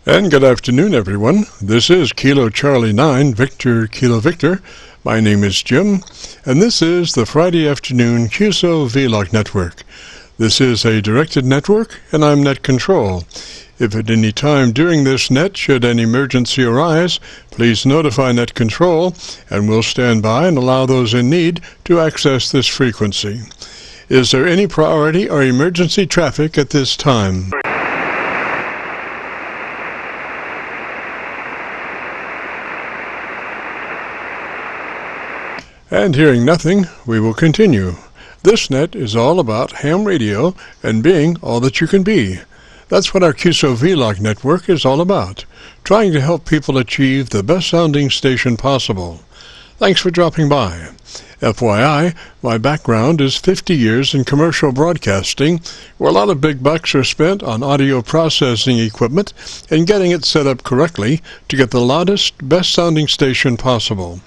And good afternoon, everyone. This is Kilo Charlie 9, Victor Kilo Victor. My name is Jim, and this is the Friday afternoon Qso-Vlog network. This is a directed network, and I'm net control. If at any time during this net should an emergency arise, please notify net control, and we'll stand by and allow those in need to access this frequency. Is there any priority or emergency traffic at this time? And hearing nothing, we will continue. This net is all about ham radio and being all that you can be. That's what our Qso-Vlog network is all about, trying to help people achieve the best sounding station possible. Thanks for dropping by. FYI, my background is 50 years in commercial broadcasting, where a lot of big bucks are spent on audio processing equipment and getting it set up correctly to get the loudest, best sounding station possible.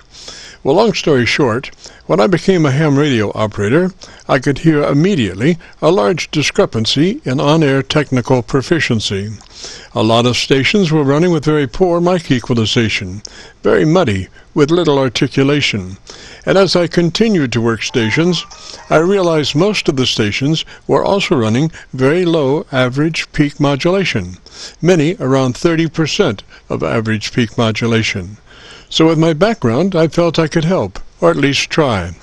Well, long story short, when I became a ham radio operator, I could hear immediately a large discrepancy in on-air technical proficiency. A lot of stations were running with very poor mic equalization, very muddy, with little articulation. And as I continued to work stations, I realized most of the stations were also running very low average peak modulation, many around 30% of average peak modulation. So with my background, I felt I could help, or at least try.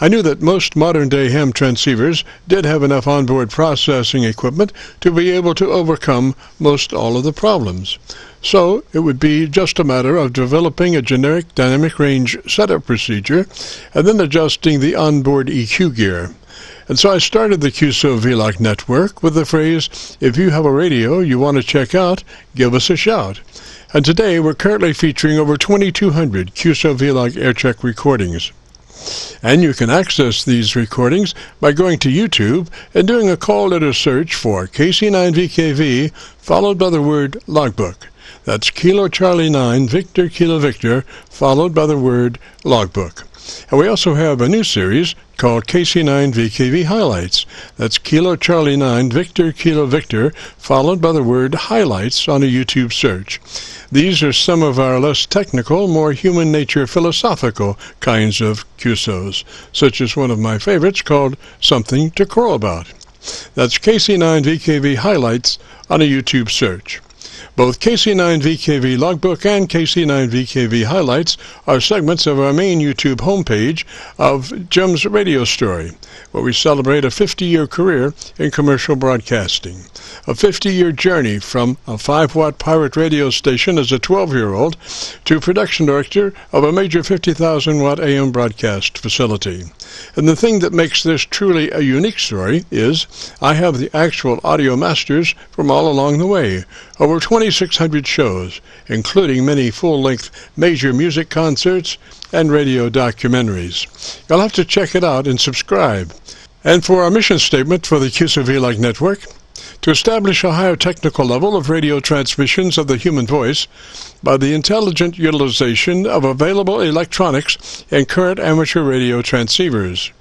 I knew that most modern-day ham transceivers did have enough onboard processing equipment to be able to overcome most all of the problems. So it would be just a matter of developing a generic dynamic range setup procedure and then adjusting the onboard EQ gear. And so I started the Qso-Vlog network with the phrase, if you have a radio you want to check out, give us a shout. And today we're currently featuring over 2,200 Qso-Vlog Aircheck recordings. And you can access these recordings by going to YouTube and doing a call letter search for KC9VKV followed by the word logbook. That's Kilo Charlie 9 Victor Kilo Victor followed by the word logbook. And we also have a new series called KC9VKV Highlights. That's Kilo Charlie 9 Victor Kilo Victor followed by the word highlights on a YouTube search. These are some of our less technical, more human nature philosophical kinds of QSOs, such as one of my favorites called Something to Crow About. That's KC9VKV Highlights on a YouTube search. Both KC9VKV Logbook and KC9VKV Highlights are segments of our main YouTube homepage of Jim's Radio Story, where we celebrate a 50-year career in commercial broadcasting, a 50-year journey from a 5-watt pirate radio station as a 12-year-old to production director of a major 50,000-watt AM broadcast facility. And the thing that makes this truly a unique story is I have the actual audio masters from all along the way, over 2,600 shows, including many full-length major music concerts and radio documentaries. You'll have to check it out and subscribe. And for our mission statement for the Qso-Vlog network, to establish a higher technical level of radio transmissions of the human voice by the intelligent utilization of available electronics and current amateur radio transceivers.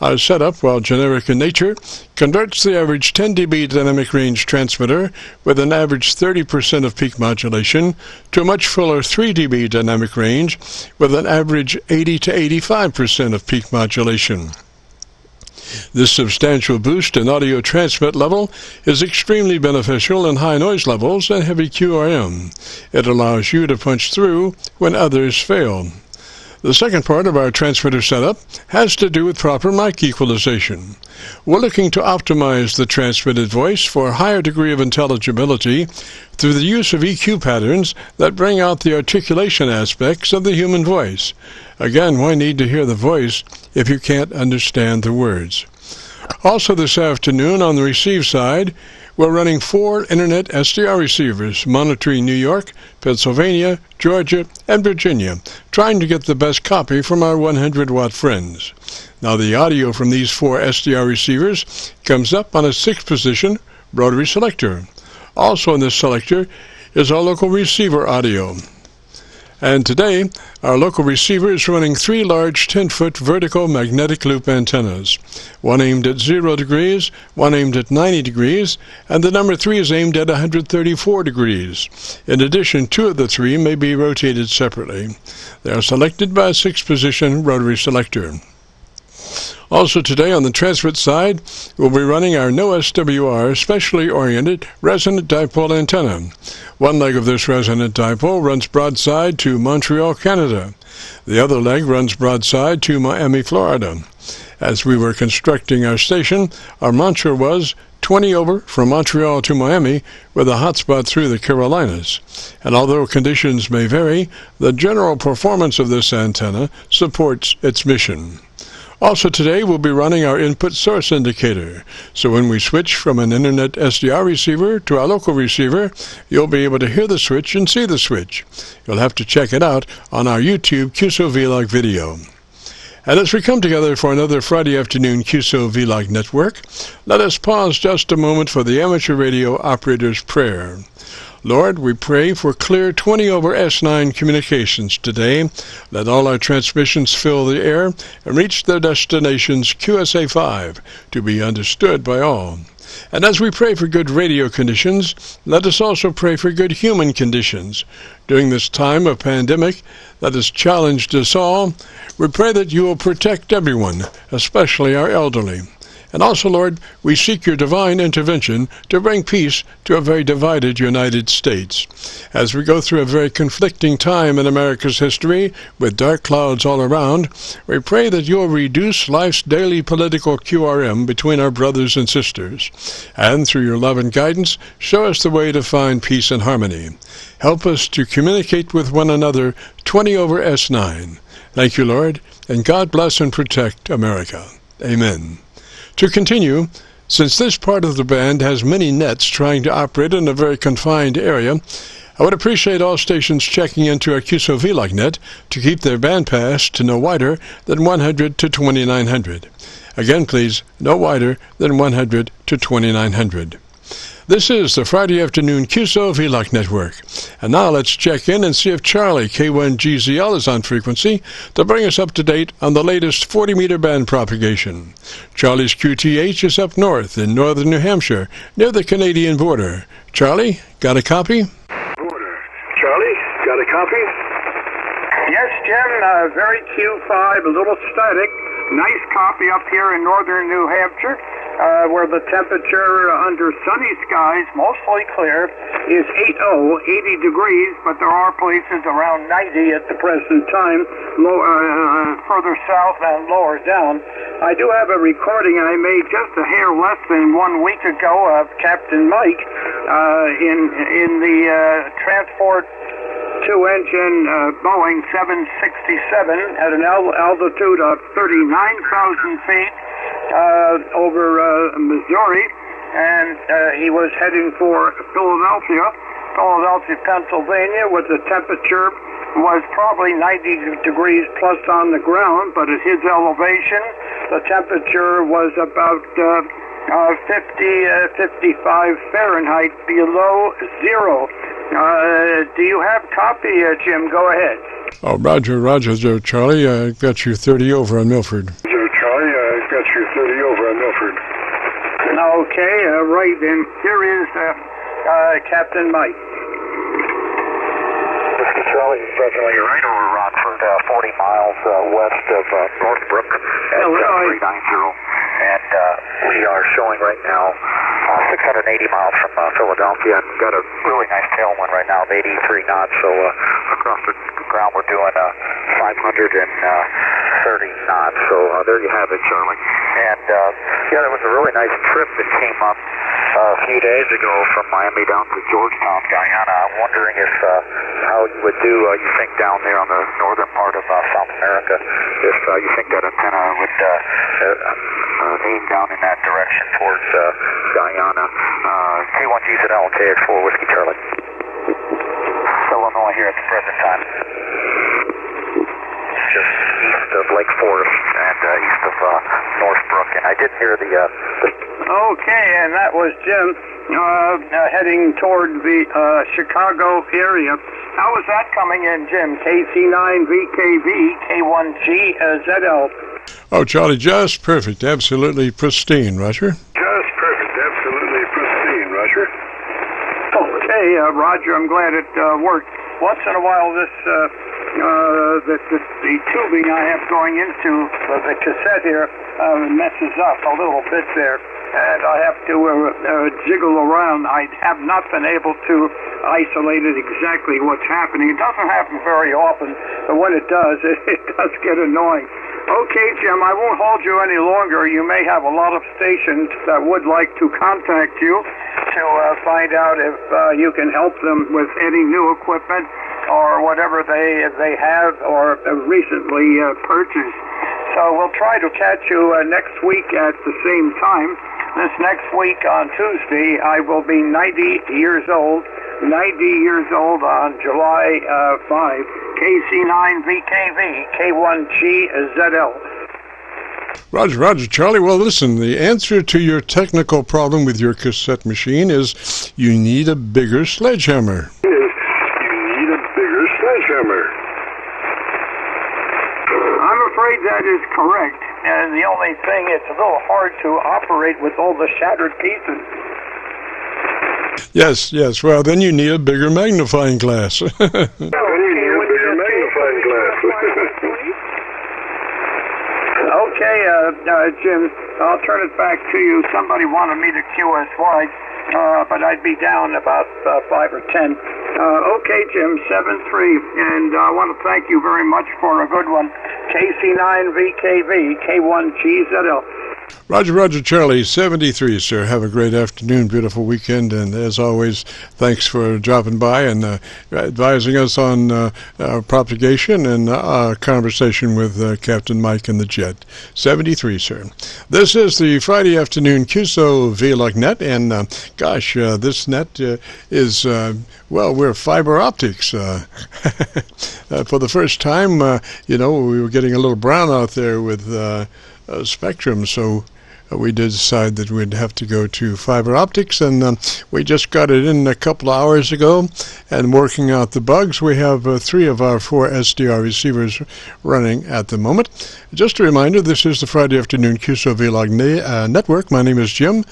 Our setup, while generic in nature, converts the average 10 dB dynamic range transmitter with an average 30% of peak modulation to a much fuller 3 dB dynamic range with an average 80 to 85% of peak modulation. This substantial boost in audio transmit level is extremely beneficial in high noise levels and heavy QRM. It allows you to punch through when others fail. The second part of our transmitter setup has to do with proper mic equalization. We're looking to optimize the transmitted voice for a higher degree of intelligibility through the use of EQ patterns that bring out the articulation aspects of the human voice. Again, why need to hear the voice if you can't understand the words? Also this afternoon on the receive side, we're running 4 Internet SDR receivers monitoring New York, Pennsylvania, Georgia, and Virginia, trying to get the best copy from our 100-watt friends. Now the audio from these 4 SDR receivers comes up on a 6-position rotary selector. Also in this selector is our local receiver audio. And today, our local receiver is running 3 large 10-foot vertical magnetic loop antennas, one aimed at 0 degrees, one aimed at 90 degrees, and the number 3 is aimed at 134 degrees. In addition, 2 of the 3 may be rotated separately. They are selected by a 6-position rotary selector. Also today on the transmit side, we'll be running our no SWR specially oriented resonant dipole antenna. One leg of this resonant dipole runs broadside to Montreal, Canada. The other leg runs broadside to Miami, Florida. As we were constructing our station, our mantra was 20 over from Montreal to Miami with a hotspot through the Carolinas. And although conditions may vary, the general performance of this antenna supports its mission. Also today, we'll be running our input source indicator. So when we switch from an internet SDR receiver to our local receiver, you'll be able to hear the switch and see the switch. You'll have to check it out on our YouTube Qso-Vlog video. And as we come together for another Friday afternoon Qso-Vlog network, let us pause just a moment for the amateur radio operator's prayer. Lord, we pray for clear 20 over S9 communications today. Let all our transmissions fill the air and reach their destinations QSA5 to be understood by all. And as we pray for good radio conditions, let us also pray for good human conditions. During this time of pandemic that has challenged us all, we pray that you will protect everyone, especially our elderly. And also, Lord, we seek your divine intervention to bring peace to a very divided United States. As we go through a very conflicting time in America's history, with dark clouds all around, we pray that you'll reduce life's daily political QRM between our brothers and sisters. And through your love and guidance, show us the way to find peace and harmony. Help us to communicate with one another 20 over S9. Thank you, Lord, and God bless and protect America. Amen. To continue, since this part of the band has many nets trying to operate in a very confined area, I would appreciate all stations checking into our Qso-Vlog net to keep their bandpass to no wider than 100 to 2900. Again, please, no wider than 100 to 2900. This is the Friday afternoon Qso-Vlog network. And now let's check in and see if Charlie K1GZL is on frequency to bring us up to date on the latest 40-meter band propagation. Charlie's QTH is up north in northern New Hampshire, near the Canadian border. Charlie, got a copy? Border. Charlie, got a copy? Yes, Jim, very Q5, a little static. Nice copy up here in northern New Hampshire. Where the temperature under sunny skies, mostly clear, is 80 degrees, but there are places around 90 at the present time, further south and lower down. I do have a recording I made just a hair less than 1 week ago of Captain Mike in the transport 2-engine Boeing 767 at an altitude of 39,000 feet. Over Missouri, and he was heading for Philadelphia, Pennsylvania, where the temperature was probably 90 degrees plus on the ground, but at his elevation, the temperature was about 55 Fahrenheit below zero. Do you have copy, Jim? Go ahead. Oh, Roger, Charlie. I've got you 30 over on Milford. Got you 30 over on Milford. Okay, right, and here is Captain Mike. Whiskey Charlie, definitely right over Rockford, 40 miles west of Northbrook at 390. And we are showing right now 680 miles from Philadelphia, and got a really nice tailwind right now of 83 knots. So across the ground we're doing 530 knots. So there you have it, Charlie. And yeah, there was a really nice trip that came up a few days ago from Miami down to Georgetown, Guyana. I'm wondering if how you would do, you think, down there on the northern part of South America, if you think that antenna would aim down in that direction towards Guyana. K1GZL, KX4 Whiskey Charlie. Illinois here at the present time. Just east of Lake Forest and east of Northbrook, and I did hear the Okay, and that was Jim heading toward the Chicago area. How was that coming in, Jim? KC9VKV, K1GZL. Oh, Charlie, just perfect. Absolutely pristine, Roger. Just perfect. Absolutely pristine, Roger. Okay, Roger, I'm glad it worked. Once in a while, the tubing I have going into the cassette here messes up a little bit there, and I have to jiggle around. I have not been able to isolate it exactly what's happening. It doesn't happen very often, but when it does, it does get annoying. Okay, Jim, I won't hold you any longer. You may have a lot of stations that would like to contact you to find out if you can help them with any new equipment or whatever they have or recently purchased. So we'll try to catch you next week at the same time. This next week on Tuesday, I will be 90 years old. 90 years old on July 5, KC9VKV, K1GZL. Roger, Charlie. Well, listen, the answer to your technical problem with your cassette machine is you need a bigger sledgehammer. You need a bigger sledgehammer. I'm afraid that is correct. And the only thing, it's a little hard to operate with all the shattered pieces. Yes. Well, then you need a bigger magnifying glass. Okay, Jim, I'll turn it back to you. Somebody wanted me to QSY, but I'd be down about 5 or 10. Okay, Jim, 7-3, and I want to thank you very much for a good one. KC9VKV, K1GZL. Roger, Charlie, 73, sir. Have a great afternoon, beautiful weekend, and as always, thanks for dropping by and advising us on propagation and conversation with Captain Mike and the Jet. 73, sir. This is the Friday afternoon Qso-Vlog net, and this net is, we're fiber optics. For the first time, we were getting a little brown out there with spectrum, so we did decide that we'd have to go to fiber optics, and we just got it in a couple of hours ago and working out the bugs. We have 3 of our 4 SDR receivers running at the moment. Just a reminder, this is the Friday afternoon Qso-Vlog network. My name is Jim,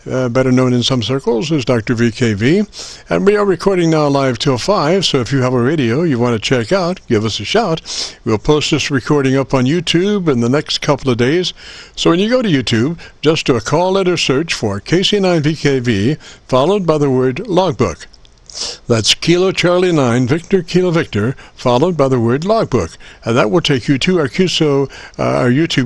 better known in some circles as Dr. VKV, and we are recording now live till 5, so if you have a radio you want to check out, give us a shout. We'll post this recording up on YouTube in the next couple of days, so when you go to YouTube, just do a call letter search for KC9VKV, followed by the word logbook. That's Kilo Charlie 9 Victor Kilo Victor, followed by the word logbook, and that will take you to our YouTube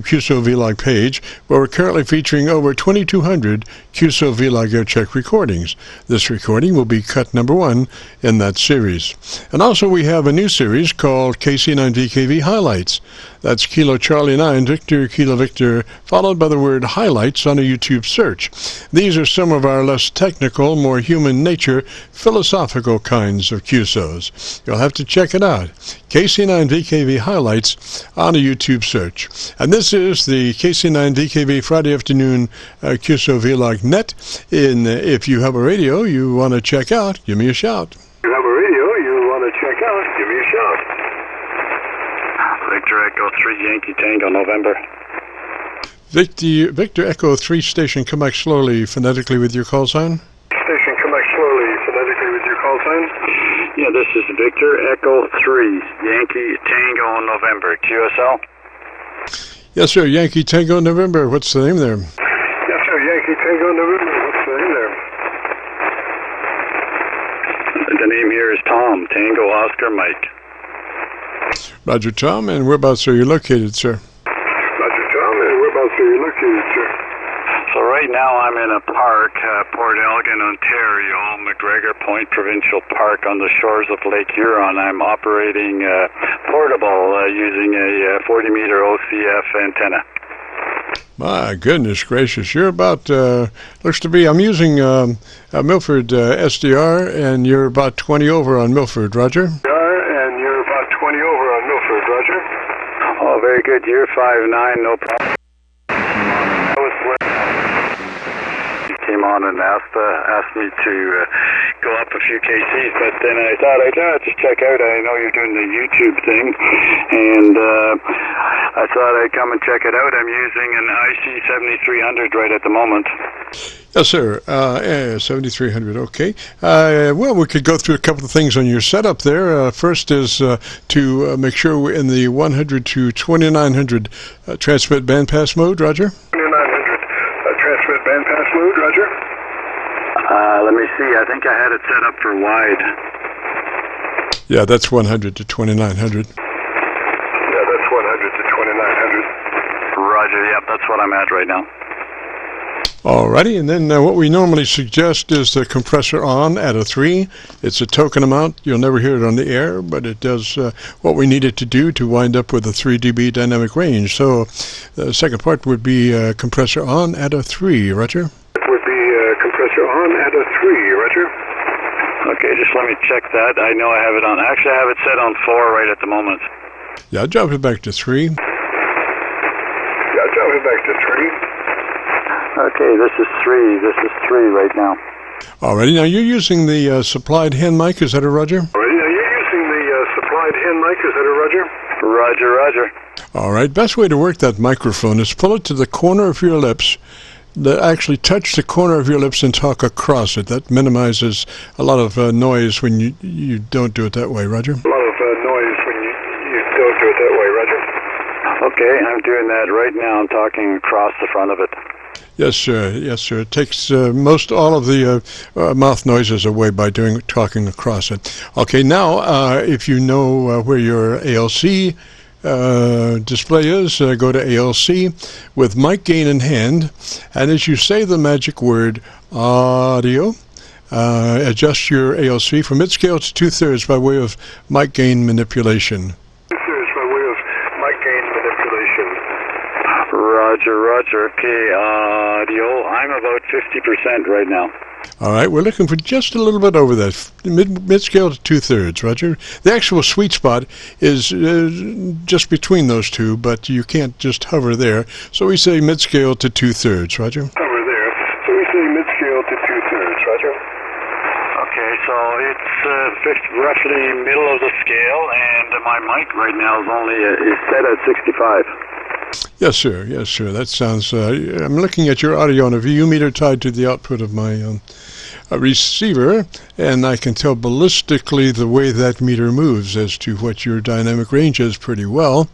Qso-Vlog page, where we're currently featuring over 2,200 Qso-Vlog Aircheck recordings. This recording will be cut number 1 in that series. And also we have a new series called KC9VKV Highlights. That's Kilo Charlie 9 Victor Kilo Victor, followed by the word highlights on a YouTube search. These are some of our less technical, more human nature, philosophical kinds of QSOs. You'll have to check it out. KC9VKV Highlights on a YouTube search. And this is the KC9VKV Friday afternoon Qso-Vlog net. If you have a radio you want to check out, give me a shout. If you have a radio you want to check out, give me a shout. Victor Echo 3 Yankee Tango November. Victor Echo 3 station, come back slowly phonetically with your call sign. Station, come back slowly phonetically with your call sign. Yeah, this is Victor Echo 3 Yankee Tango November. QSL? Yes, sir. Yankee Tango November. What's the name there? Yes, sir. Yankee Tango November. What's the name there? The name here is Tom. Tango Oscar Mike. Roger, Tom. And whereabouts are you located, sir? Roger, Tom. And whereabouts are you located, sir? So right now I'm in a park, Port Elgin, Ontario, McGregor Point Provincial Park on the shores of Lake Huron. I'm operating portable using a 40-meter OCF antenna. My goodness gracious, you're about, looks to be, I'm using Milford SDR, and you're about 20 over on Milford, Roger? And you're about 20 over on Milford, Roger? Oh, very good. You're 5'9", no problem. phone and asked me to go up a few KCs, but then I thought I'd just check out. I know you're doing the YouTube thing, and I thought I'd come and check it out. I'm using an IC7300 right at the moment. Yes, sir. 7300, okay. Well, we could go through a couple of things on your setup there. First is to make sure we're in the 100 to 2900 transmit bandpass mode, Roger. 2900 transmit bandpass mode, Roger. Let me see. I think I had it set up for wide. Yeah, that's 100 to 2900. Yeah, that's 100 to 2900. Roger, yep, that's what I'm at right now. Alrighty, and then what we normally suggest is the compressor on at a 3. It's a token amount. You'll never hear it on the air, but it does what we need it to do to wind up with a 3 dB dynamic range. So the second part would be compressor on at a 3, Roger. It would be compressor on at a 3, Roger. Okay, just let me check that. I know I have it on. Actually, I have it set on 4 right at the moment. Yeah, drop it back to 3. Yeah, drop it back to 3. Okay, this is 3. This is 3 right now. Alrighty, now you're using the supplied hand mic, is that a Roger? Alrighty, now you're using the supplied hand mic, is that a Roger? Roger, Roger. Alright, best way to work that microphone is pull it to the corner of your lips, actually touch the corner of your lips and talk across it. That minimizes a lot of noise when you don't do it that way, Roger. A lot of noise when you don't do it that way, Roger. Okay, I'm doing that right now. I'm talking across the front of it. Yes, sir. Yes, sir. It takes most all of the mouth noises away by talking across it. Okay, now if you know where your ALC display is, go to ALC with mic gain in hand, and as you say the magic word audio, adjust your ALC from mid-scale to 2/3 by way of mic gain manipulation. Roger, Roger. Okay, audio. I'm about 50% right now. All right, we're looking for just a little bit over that, mid-scale to 2/3, Roger. The actual sweet spot is just between those two, but you can't just hover there. So we say mid-scale to 2/3, Roger. Hover there. So we say mid-scale to 2/3, Roger. Okay, so it's roughly middle of the scale, and my mic right now is set at 65. Yes, sir. Yes, sir. That sounds... I'm looking at your audio on a VU meter tied to the output of my receiver, and I can tell ballistically the way that meter moves as to what your dynamic range is pretty well,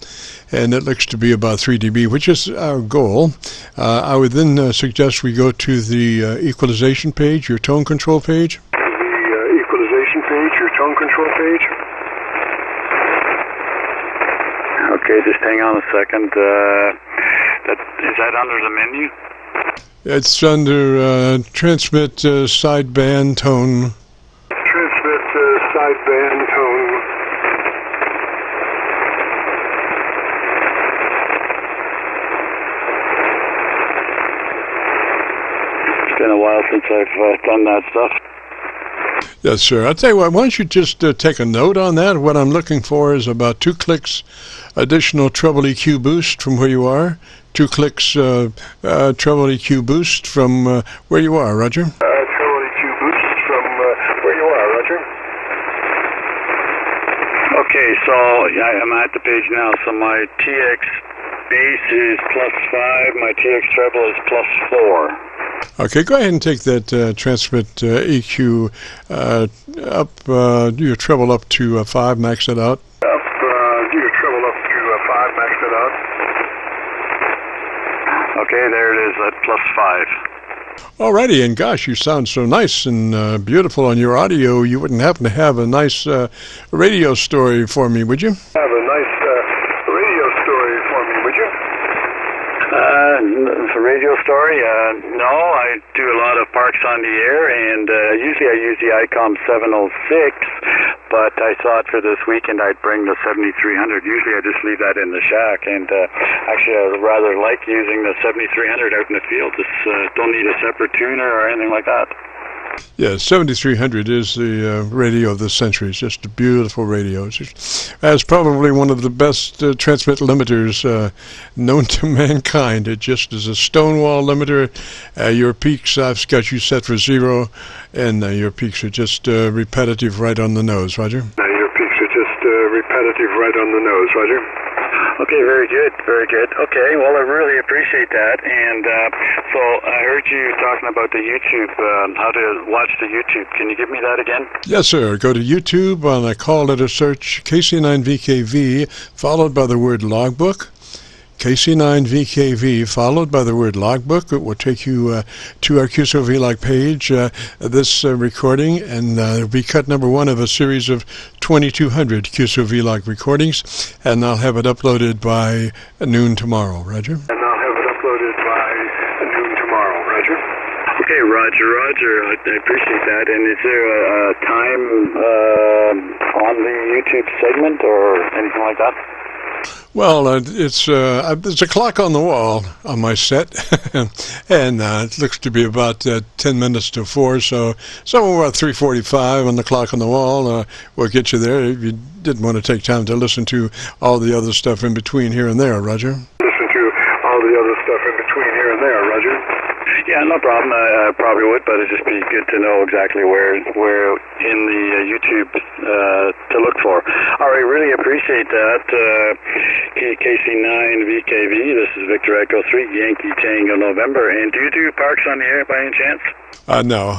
and it looks to be about 3 dB, which is our goal. I would then suggest we go to the equalization page, your tone control page. The equalization page, your tone control page. Okay, just hang on a second. Is that under the menu? It's under transmit sideband tone. Transmit sideband tone. It's been a while since I've done that stuff. Yes, sir. I'll tell you what, why don't you just take a note on that? What I'm looking for is about 2 clicks additional treble EQ boost from where you are, 2 clicks treble EQ boost from where you are, Roger. Treble EQ boost from where you are, Roger. Okay, so I'm at the page now. So my TX bass is +5, my TX treble is +4. Okay, go ahead and take that transmit EQ up, do your treble up to 5, max it out. Do your treble up to 5, max it out. Okay, there it is at +5. Alrighty, and gosh, you sound so nice and beautiful on your audio. You wouldn't happen to have a nice radio story for me, would you? Have a nice radio story for me, would you? For radio story, no. I do a lot of parks on the air, and usually I use the ICOM 706, but I thought for this weekend I'd bring the 7300. Usually I just leave that in the shack, and actually I rather like using the 7300 out in the field. Just don't need a separate tuner or anything like that. Yes, 7300 is the radio of the century. It's just a beautiful radio. It's probably one of the best transmit limiters known to mankind. It just is a stonewall limiter. Your peaks, I've got you set for 0, and your peaks are just repetitive right on the nose, Roger. Your peaks are just repetitive right on the nose, Roger. Okay, very good, very good. Okay, well, I really appreciate that. And so I heard you talking about the YouTube, how to watch the YouTube. Can you give me that again? Yes, sir. Go to YouTube on a call letter search KC9VKV, followed by the word logbook. KC9VKV, followed by the word logbook. It will take you to our Qso-Vlog page, this recording, and it'll be cut number 1 of a series of 2,200 Qso-Vlog recordings, and I'll have it uploaded by noon tomorrow, Roger. Okay, Roger, I appreciate that. And is there a time on the YouTube segment or anything like that? Well, there's a clock on the wall on my set, and it looks to be about 10 minutes to 4, so somewhere about 3:45 on the clock on the wall will get you there if you didn't want to take time to listen to all the other stuff in between here and there, Roger. Yeah, no problem. I probably would, but it'd just be good to know exactly where in the YouTube to look for. All right, really appreciate that. KC9VKV, this is Victor Echo 3, Yankee Tango November. And do you do parks on the air by any chance? No,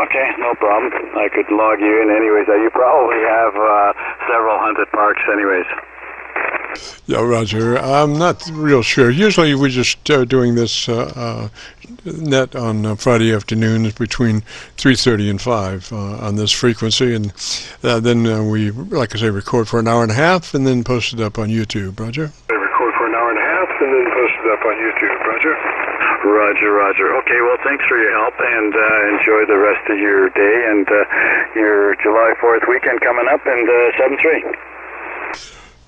Okay, no problem. I could log you in anyways. You probably have several hundred parks anyways. Yeah, Roger. I'm not real sure. Usually we just doing this net on Friday afternoons between 3:30 and 5 on this frequency, and then we, like I say, record for an hour and a half and then post it up on YouTube, Roger. Roger. Okay, well, thanks for your help, and enjoy the rest of your day and your July 4th weekend coming up, and 7-3.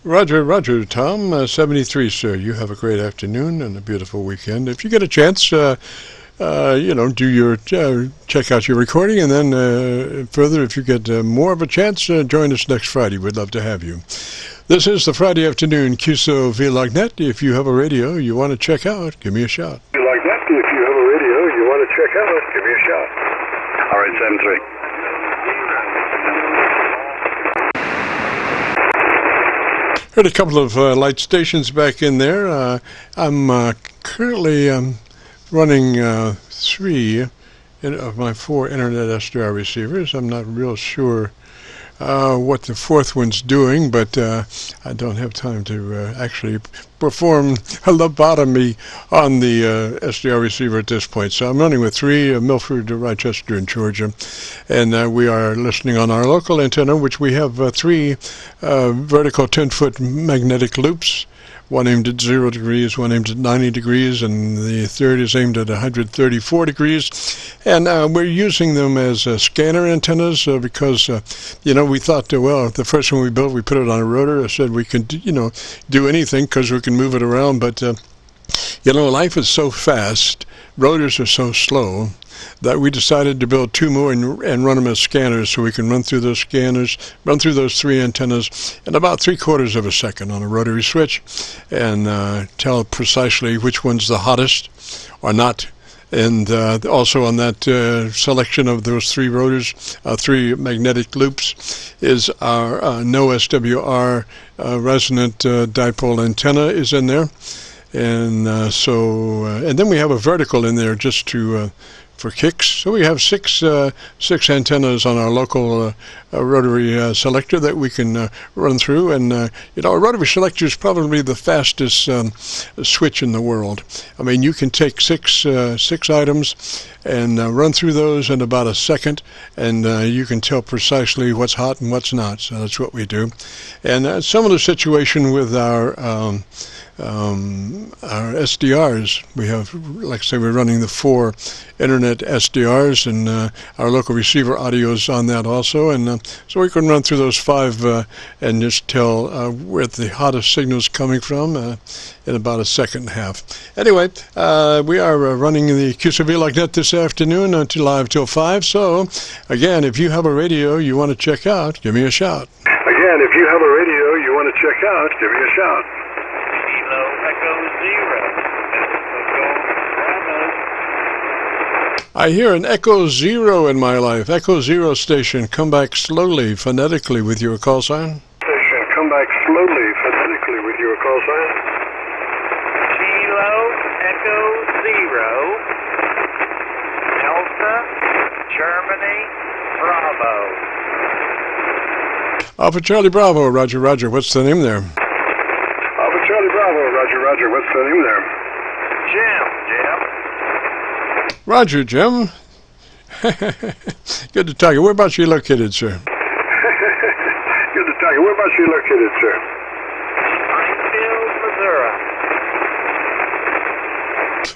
Roger, Tom. 73, sir. You have a great afternoon and a beautiful weekend. If you get a chance, do your check out your recording, and then further, if you get more of a chance, join us next Friday. We'd love to have you. This is the Friday afternoon Qso-Vlog net. If you have a radio you want to check out, give me a shout. All right, 7-3. Heard a couple of light stations back in there. I'm currently running 3 of my 4 internet SDR receivers. I'm not real sure what the 4th one's doing, but I don't have time to actually perform a lobotomy on the SDR receiver at this point. So I'm running with 3, Milford, Rochester, and Georgia, and we are listening on our local antenna, which we have 3 vertical 10-foot magnetic loops. One aimed at 0 degrees, one aimed at 90 degrees, and the third is aimed at 134 degrees. And we're using them as scanner antennas because, we thought, well, the first one we built, we put it on a rotor. I said we can, do anything because we can move it around. But, life is so fast, rotors are so slow, that we decided to build 2 more and run them as scanners, so we can run through those scanners, run through those 3 antennas in about 3/4 of a second on a rotary switch, and tell precisely which one's the hottest or not. And also on that selection of those 3 rotors, 3 magnetic loops, is our no SWR resonant dipole antenna is in there. And and then we have a vertical in there just to for kicks. So we have 6 antennas on our local rotary selector that we can run through, and a rotary selector is probably the fastest switch in the world. I mean, you can take 6 items and run through those in about a second, and you can tell precisely what's hot and what's not. So that's what we do. And similar situation with our our SDRs. We have, like I say, we're running the 4 internet SDRs, and our local receiver audio is on that also, and so we can run through those 5 and just tell where the hottest signal is coming from in about a second and a half. Anyway, we are running the Qso-Vlog net this afternoon until live till 5, so again, if you have a radio you want to check out, give me a shout. Again, if you have a radio you want to check out, give me a shout. Kilo Echo 0. I hear an Echo 0 in my life. Echo 0 station, come back slowly, phonetically with your call sign. Station, come back slowly, phonetically with your call sign. Kilo Echo 0. Delta, Germany, Bravo. Alpha Charlie Bravo, Roger, Roger. What's the name there? Alpha Charlie Bravo, Roger, Roger. What's the name there? Jim. Roger, Jim. Good to talk to you. Whereabouts are you located, sir? Good to talk to you. Whereabouts are you located, sir? Springfield, Missouri.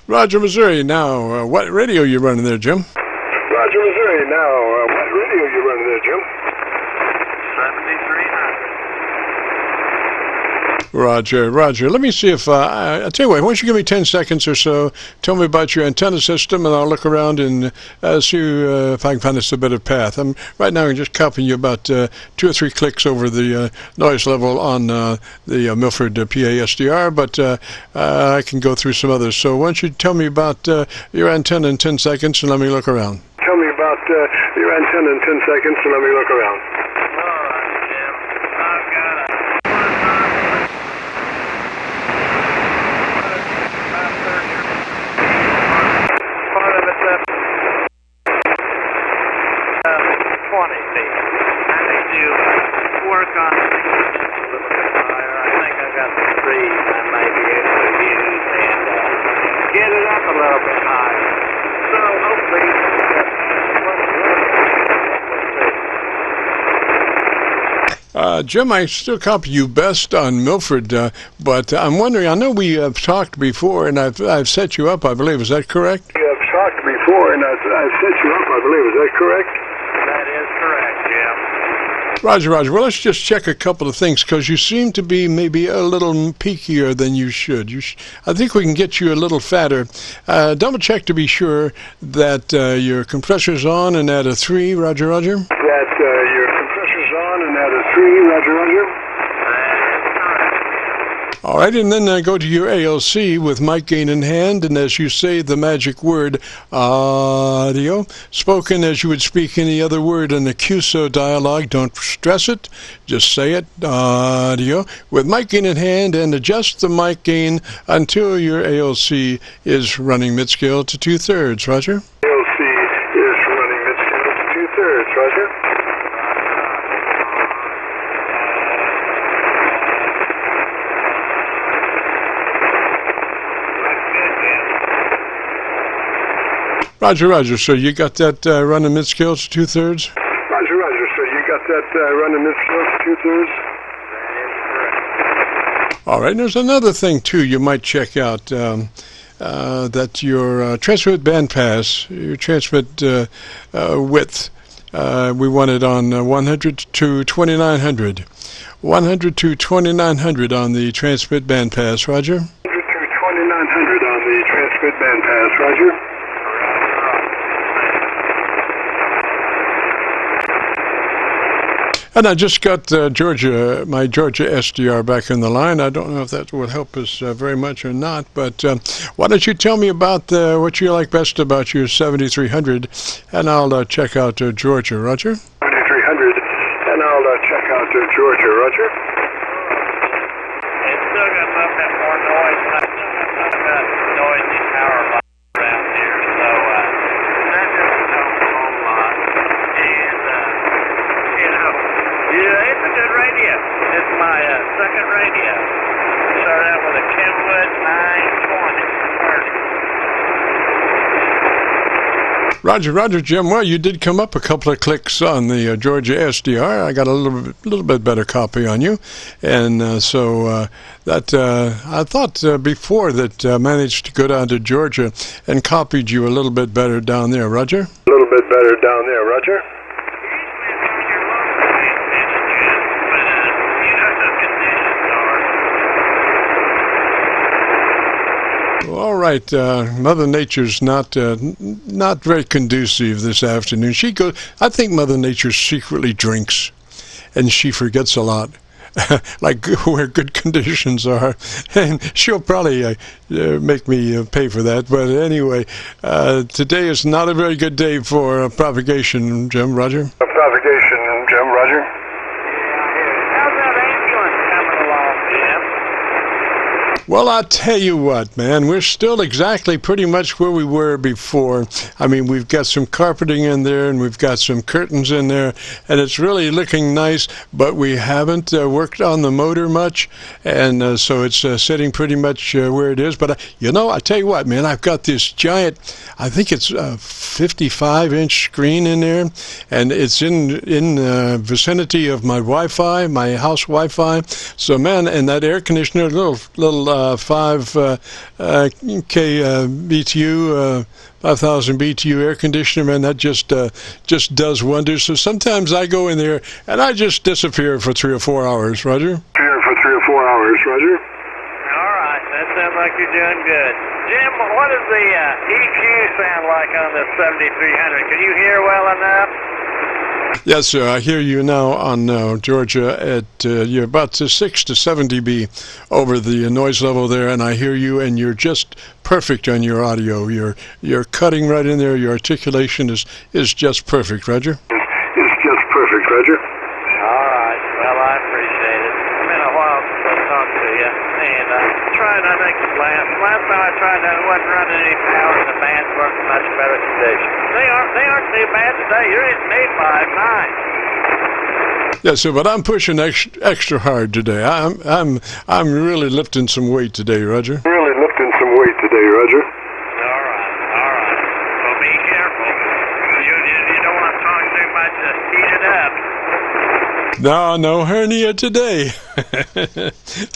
Roger, Missouri. Now, what radio are you running there, Jim? Roger, Missouri. Now, what radio are you running there, Jim? 7300. Roger, Roger. Let me see if, I'll tell you what, why don't you give me 10 seconds or so, tell me about your antenna system, and I'll look around and see if I can find us a better path. Right now I'm just copying you about 2 or 3 clicks over the noise level on the Milford PA SDR, but I can go through some others. So why don't you tell me about your antenna in 10 seconds and let me look around. Tell me about your antenna in 10 seconds and let me look around. Jim, I still copy you best on Milford, but I'm wondering, I know we have talked before, and I've set you up, I believe. Is that correct? We have talked before, and I've set you up, I believe. Is that correct? That is correct, Jim. Roger, Roger. Well, let's just check a couple of things, because you seem to be maybe a little peakier than you should. I think we can get you a little fatter. Double check to be sure that your compressor's on and at a 3, Roger, Roger. That your compressor's on and at a 3, Roger, Roger. All right, and then go to your ALC with mic gain in hand, and as you say the magic word, audio, spoken as you would speak any other word in the QSO dialogue. Don't stress it, just say it, audio, with mic gain in hand, and adjust the mic gain until your ALC is running mid-scale to 2/3, Roger. ALC is running mid-scale to 2/3, Roger. Roger, Roger. So you got that running mid-scale to 2/3? Roger, Roger. So you got that running mid-scale to 2/3? All right. There's another thing, too, you might check out, that your transmit bandpass, your transmit width, we want it on 100 to 2900. 100 to 2900 on the transmit bandpass, Roger. 100 to 2900 on the transmit bandpass, Roger. And I just got my Georgia SDR back in the line. I don't know if that will help us very much or not, but why don't you tell me about what you like best about your 7300, and I'll check out Georgia, Roger. 7300, and I'll check out Georgia, Roger. It's still got a little bit more noise, but I've got noisy power lines around here, so that doesn't help a whole lot. And, yeah, it's a good radio. It's my second radio. Started out with a Kenwood 920. Roger, Roger, Jim. Well, you did come up a couple of clicks on the Georgia SDR. I got a little bit better copy on you, and so that I thought before that managed to go down to Georgia and copied you a little bit better down there, Roger. A little bit better down there, Roger. All right, Mother Nature's not very conducive this afternoon. I think Mother Nature secretly drinks, and she forgets a lot, like where good conditions are, and she'll probably make me pay for that. But anyway, today is not a very good day for propagation, Jim, Roger. Propagation, Jim, Roger. How's that ambulance coming along, Jim? Well, I'll tell you what, man, we're still exactly pretty much where we were before. I mean, we've got some carpeting in there and we've got some curtains in there, and it's really looking nice, but we haven't worked on the motor much, and so it's sitting pretty much where it is. But, I tell you what, man, I've got this giant, I think it's a 55-inch screen in there, and it's in vicinity of my Wi-Fi, my house Wi-Fi. So, man, and that air conditioner, little 5 BTU, 5,000 BTU air conditioner, man, that just does wonders. So sometimes I go in there and I just disappear for 3 or 4 hours, Roger. Here for 3 or 4 hours, Roger. All right, that sounds like you're doing good. Jim, what does the EQ sound like on the 7300? Can you hear well enough? Yes, sir. I hear you now on Georgia at you're about 6 to 7 dB over the noise level there, and I hear you, and you're just perfect on your audio. You're cutting right in there. Your articulation is just perfect, Roger. It's just perfect, Roger. All right. Well, I appreciate it. It's been a while since I talked to you, and trying to make it last. Last time I tried that, it wasn't running any power, and the bands weren't in much better condition. They aren't too bad today. You're hitting 859. Yes, sir. But I'm pushing extra hard today. I'm really lifting some weight today, Roger. Really lifting some weight today, Roger. All right. Well, be careful. You don't want to talk too much to heat it up. No hernia today.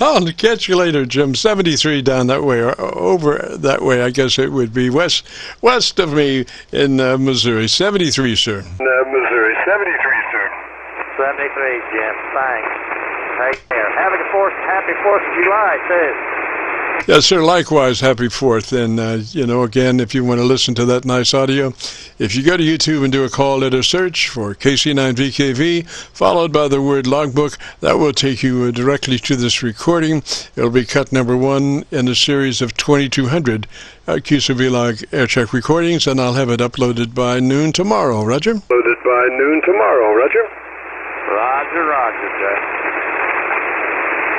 I'll catch you later, Jim. 73 down that way, or over that way, I guess it would be west of me in Missouri. 73, sir. Missouri, 73, sir. 73, Jim. Thanks. Take care. Happy 4th of July, too. Yes, sir. Likewise, happy 4th. And, again, if you want to listen to that nice audio, if you go to YouTube and do a call letter search for KC9VKV, followed by the word logbook, that will take you directly to this recording. It'll be cut number 1 in a series of 2,200 Qso-Vlog Aircheck recordings, and I'll have it uploaded by noon tomorrow, Roger. Uploaded by noon tomorrow, Roger. Roger, Jay.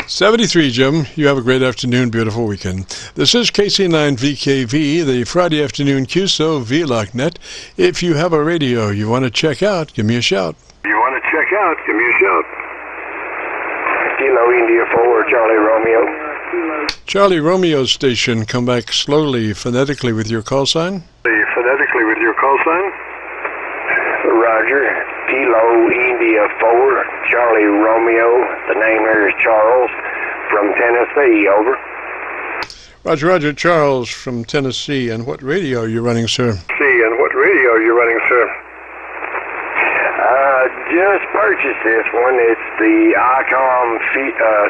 73, Jim. You have a great afternoon, beautiful weekend. This is KC9VKV, the Friday afternoon Qso-Vlog net. If you have a radio you want to check out, give me a shout. Kilo India 4, Charlie Romeo. Charlie Romeo station, come back slowly, phonetically with your call sign. Roger. Kilo India 4, Charlie Romeo. The name here is Charles from Tennessee, over. Roger, Charles from Tennessee. And what radio are you running, sir? Just purchased this one. It's the ICOM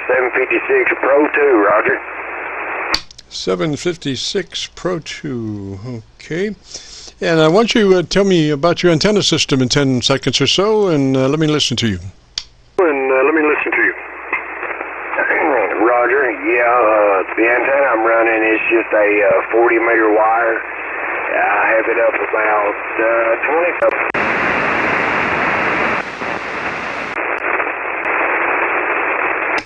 756 Pro 2, Roger. 756 Pro 2, okay. And I want you to tell me about your antenna system in 10 seconds or so, and let me listen to you. Roger, the antenna I'm running is just a 40-meter wire. I have it up about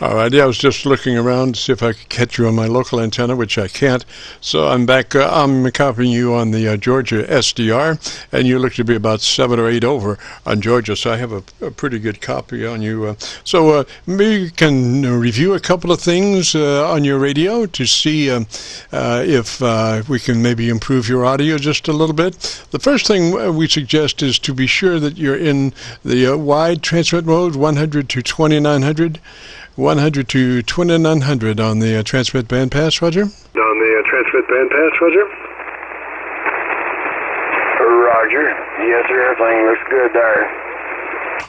20. All right, I was just looking around to see if I could catch you on my local antenna, which I can't. So I'm back. I'm copying you on the Georgia SDR, and you look to be about 7 or 8 over on Georgia. So I have a pretty good copy on you. So maybe you can review a couple of things on your radio to see if we can maybe improve your audio just a little bit. The first thing we suggest is to be sure that you're in the wide transmit mode, 100 to 2900. 100 to 2900 on the transmit bandpass, Roger? On the transmit bandpass, Roger? Roger. Yes, sir. Everything looks good there.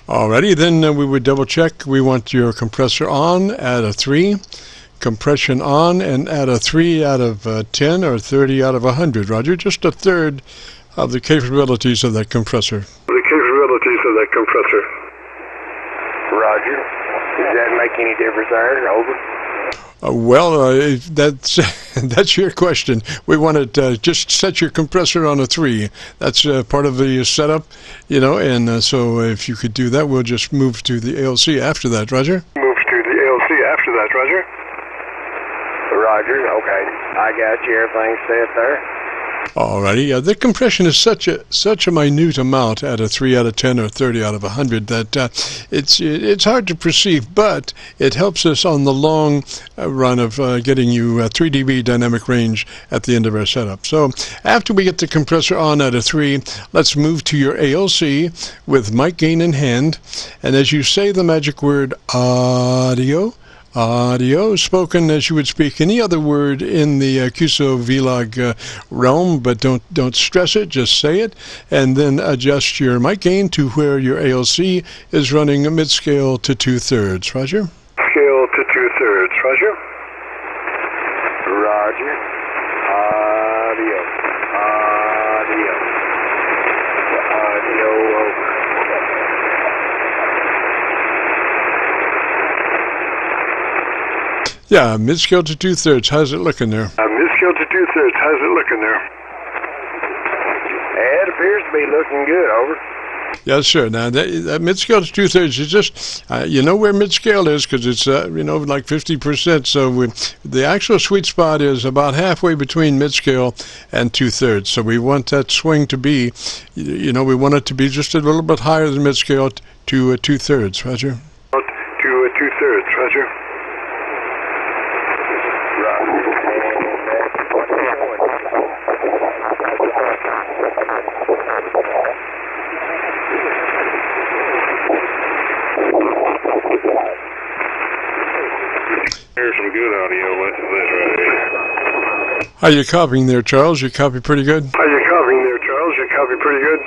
Alrighty, then we would double check. We want your compressor on at a 3, compression on, and at a 3 out of 10 or 30 out of 100, Roger. Just a third of the capabilities of that compressor. The capabilities of that compressor. Roger. Does that make any difference there? Over. That's your question. We want to just set your compressor on a 3. That's part of the setup, and so if you could do that, we'll just move to the ALC after that, Roger? Move to the ALC after that, Roger? Roger, okay. I got you. Everything's set there. Alrighty, the compression is such a minute amount at a 3 out of 10 or 30 out of 100 that it's hard to perceive, but it helps us on the long run of getting you 3 dB dynamic range at the end of our setup. So after we get the compressor on at a 3, let's move to your ALC with mic gain in hand, and as you say the magic word audio, spoken as you would speak any other word in the Qso-Vlog realm, but don't stress it, just say it, and then adjust your mic gain to where your ALC is running mid-scale to 2/3. Roger? Scale to 2/3. Roger? Roger. Audio. Over. Yeah, mid-scale to 2/3. How's it looking there? Mid-scale to 2/3. How's it looking there? It appears to be looking good. Over. Yes, sir. Now, that mid-scale to 2/3 is just, you know where mid-scale is because it's, like 50%. So the actual sweet spot is about halfway between mid-scale and 2/3. So we want that swing to be, we want it to be just a little bit higher than mid-scale to 2/3. Roger? To 2/3. Roger. Here's some good audio. What's this right here? How you copying there, Charles? You copy pretty good? How you copying there, Charles? You copy pretty good?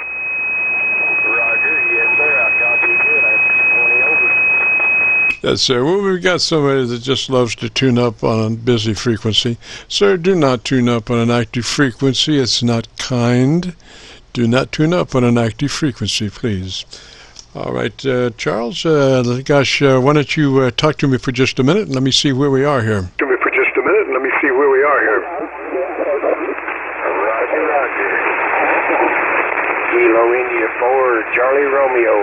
Roger. Yes, sir. I copy good. I'm 20 over. Yes, sir. Well, we've got somebody that just loves to tune up on a busy frequency. Sir, do not tune up on an active frequency. It's not kind. Do not tune up on an active frequency, please. All right, Charles, why don't you talk to me for just a minute and let me see where we are here. Roger, Roger. Kilo India 4, Charlie Romeo.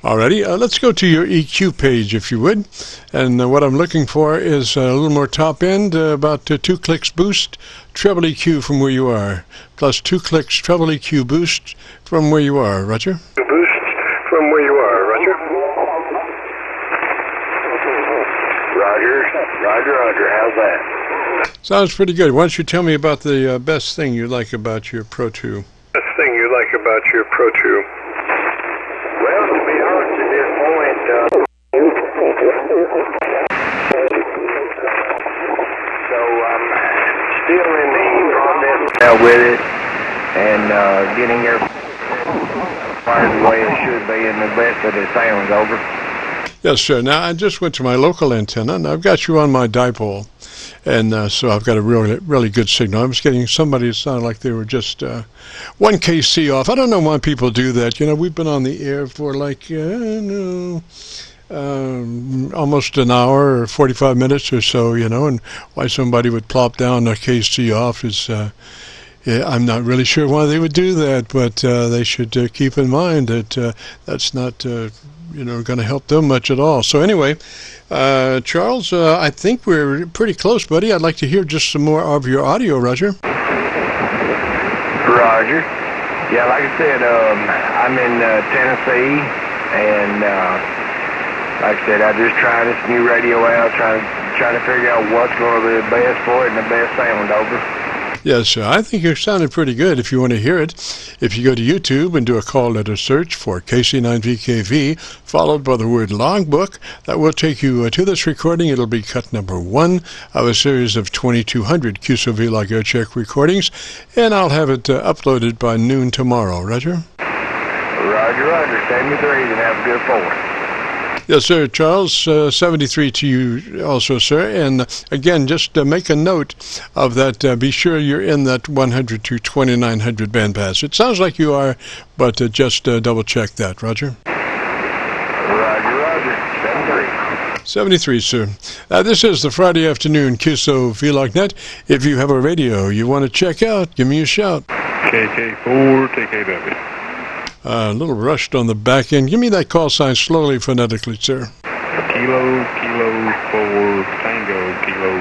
Alrighty, let's go to your EQ page, if you would. And what I'm looking for is a little more top end, about 2 clicks boost, treble EQ from where you are, plus 2 clicks treble EQ boost from where you are. Roger? Boost from where you are. Roger? Roger. How's that? Sounds pretty good. Why don't you tell me about the best thing you like about your Pro 2? Best thing you like about your Pro 2? Well, to be honest at this point, so I'm still in the process with it and getting your fired the way it should be and the best that it sounds. Over. Yes, sir. Now, I just went to my local antenna, and I've got you on my dipole. And so I've got a really good signal. I was getting somebody that sounded like they were just 1 KC off. I don't know why people do that. We've been on the air for almost an hour or 45 minutes or so, and why somebody would plop down a KC off is, I'm not really sure why they would do that, but they should keep in mind that that's not going to help them much at all. So anyway, Charles, I think we're pretty close, buddy. I'd like to hear just some more of your audio, Roger. Roger. Yeah, like I said, I'm in Tennessee, and like I said, I just tried this new radio out, trying to figure out what's going to be the best for it and the best sound. Over. Yes, I think you sounded pretty good. If you want to hear it, if you go to YouTube and do a call letter search for KC9VKV, followed by the word logbook, that will take you to this recording. It'll be cut number 1 of a series of 2,200 Qso-Vlog Aircheck recordings, and I'll have it uploaded by noon tomorrow. Roger? Roger. 73 and have a good 4th. Yes, sir. Charles, 73 to you also, sir. And again, just make a note of that. Be sure you're in that 100 to 2900 bandpass. It sounds like you are, but just double check that. Roger? Roger. 73, sir. This is the Friday afternoon Qso-Vlog net. If you have a radio you want to check out, give me a shout. KK4 TKW. A little rushed on the back end. Give me that call sign slowly, phonetically, sir. Kilo 4 Tango Kilo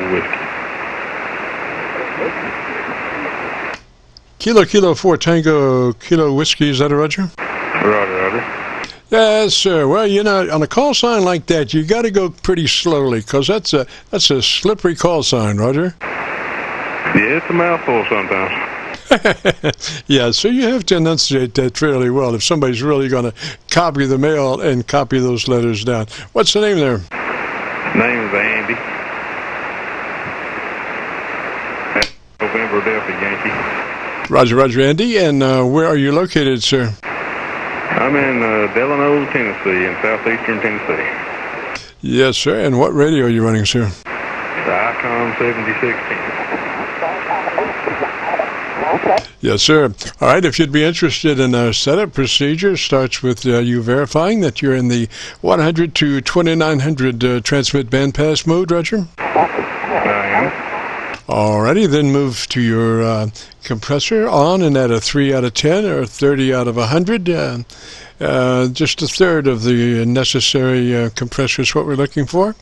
Whiskey. Kilo 4 Tango Kilo Whiskey. Is that a Roger? Roger. Yes, sir. Well, on a call sign like that, you got to go pretty slowly, because that's a slippery call sign, Roger. Yeah, it's a mouthful sometimes. Yeah, so you have to enunciate that fairly well if somebody's really going to copy the mail and copy those letters down. What's the name there? Name is Andy. November Delta Yankee. Roger, Andy. And where are you located, sir? I'm in Delano, Tennessee, in southeastern Tennessee. Yes, sir. And what radio are you running, sir? The Icon 7610. Yes, sir. All right, if you'd be interested in a setup procedure, starts with you verifying that you're in the 100 to 2900 transmit bandpass mode, Roger? I am. All righty, then move to your compressor on and add a 3 out of 10 or a 30 out of 100. Just a third of the necessary compressor is what we're looking for.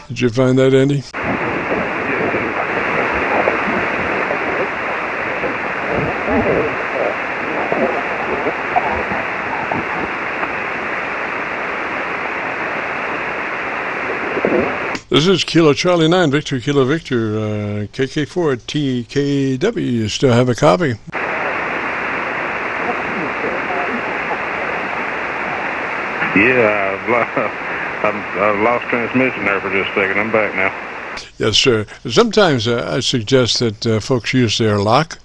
Did you find that, Andy? This is Kilo Charlie 9, Victor Kilo Victor, KK4 TKW. You still have a copy? Yeah, I've lost transmission there for just a second. I'm back now. Yes, sir. Sometimes I suggest that folks use their lock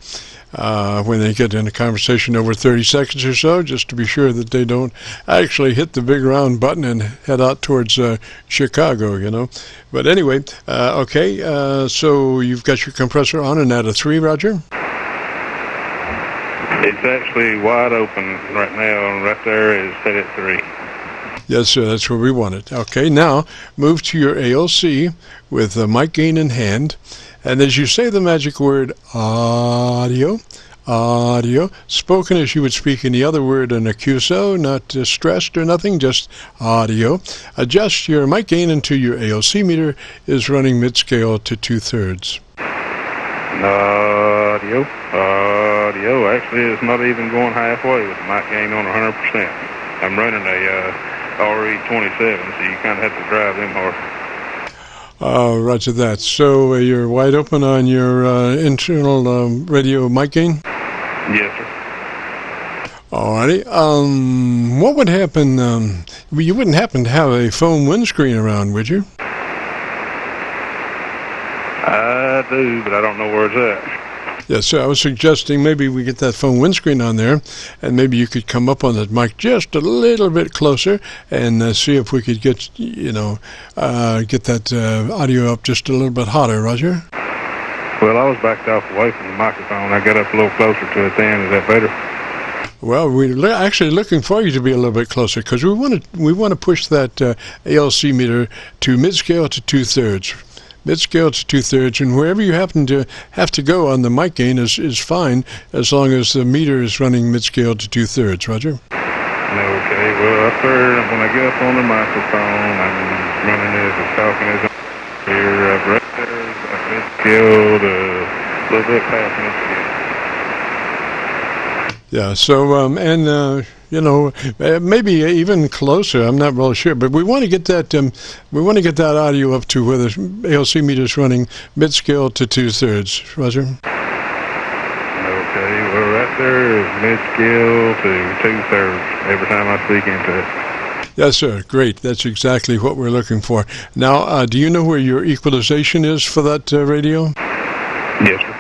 when they get in a conversation over 30 seconds or so, just to be sure that they don't actually hit the big round button and head out towards Chicago, But anyway, okay, so you've got your compressor on and at a 3, Roger? It's actually wide open right now, and right there is set at 3. Yes, sir, that's where we want it. Okay, now move to your ALC with the mic gain in hand, and as you say the magic word audio, spoken as you would speak any other word in a QSO, not stressed or nothing, just audio. Adjust your mic gain until your ALC meter is running mid-scale to 2/3. Audio. Actually, it's not even going halfway with the mic gain on 100%. I'm running a RE27, so you kind of have to drive them hard. Roger that. So you're wide open on your internal radio mic gain? Yes, sir. Alrighty. What would happen? You wouldn't happen to have a foam windscreen around, would you? I do, but I don't know where it's at. Yes, sir. I was suggesting maybe we get that phone windscreen on there, and maybe you could come up on that mic just a little bit closer and see if we could get, get that audio up just a little bit hotter, Roger? Well, I was backed off away from the microphone. I got up a little closer to it then. Is that better? Well, we're actually looking for you to be a little bit closer because we want to push that ALC meter to mid-scale to 2/3. Mid-scale to 2/3, and wherever you happen to have to go on the mic gain is fine as long as the meter is running mid-scale to 2/3, Roger. Okay, well, up there, when I get up on the microphone, I'm running as I'm talking as I'm here. Right there, mid-scale to a little bit past mid-scale. Yeah, so, maybe even closer, I'm not really sure, but we want to get that audio up to where the ALC meter is running mid-scale to 2/3, Roger. Okay, well, right there is mid-scale to 2/3 every time I speak into it. Yes, sir. Great. That's exactly what we're looking for. Now, do you know where your equalization is for that radio? Yes, sir.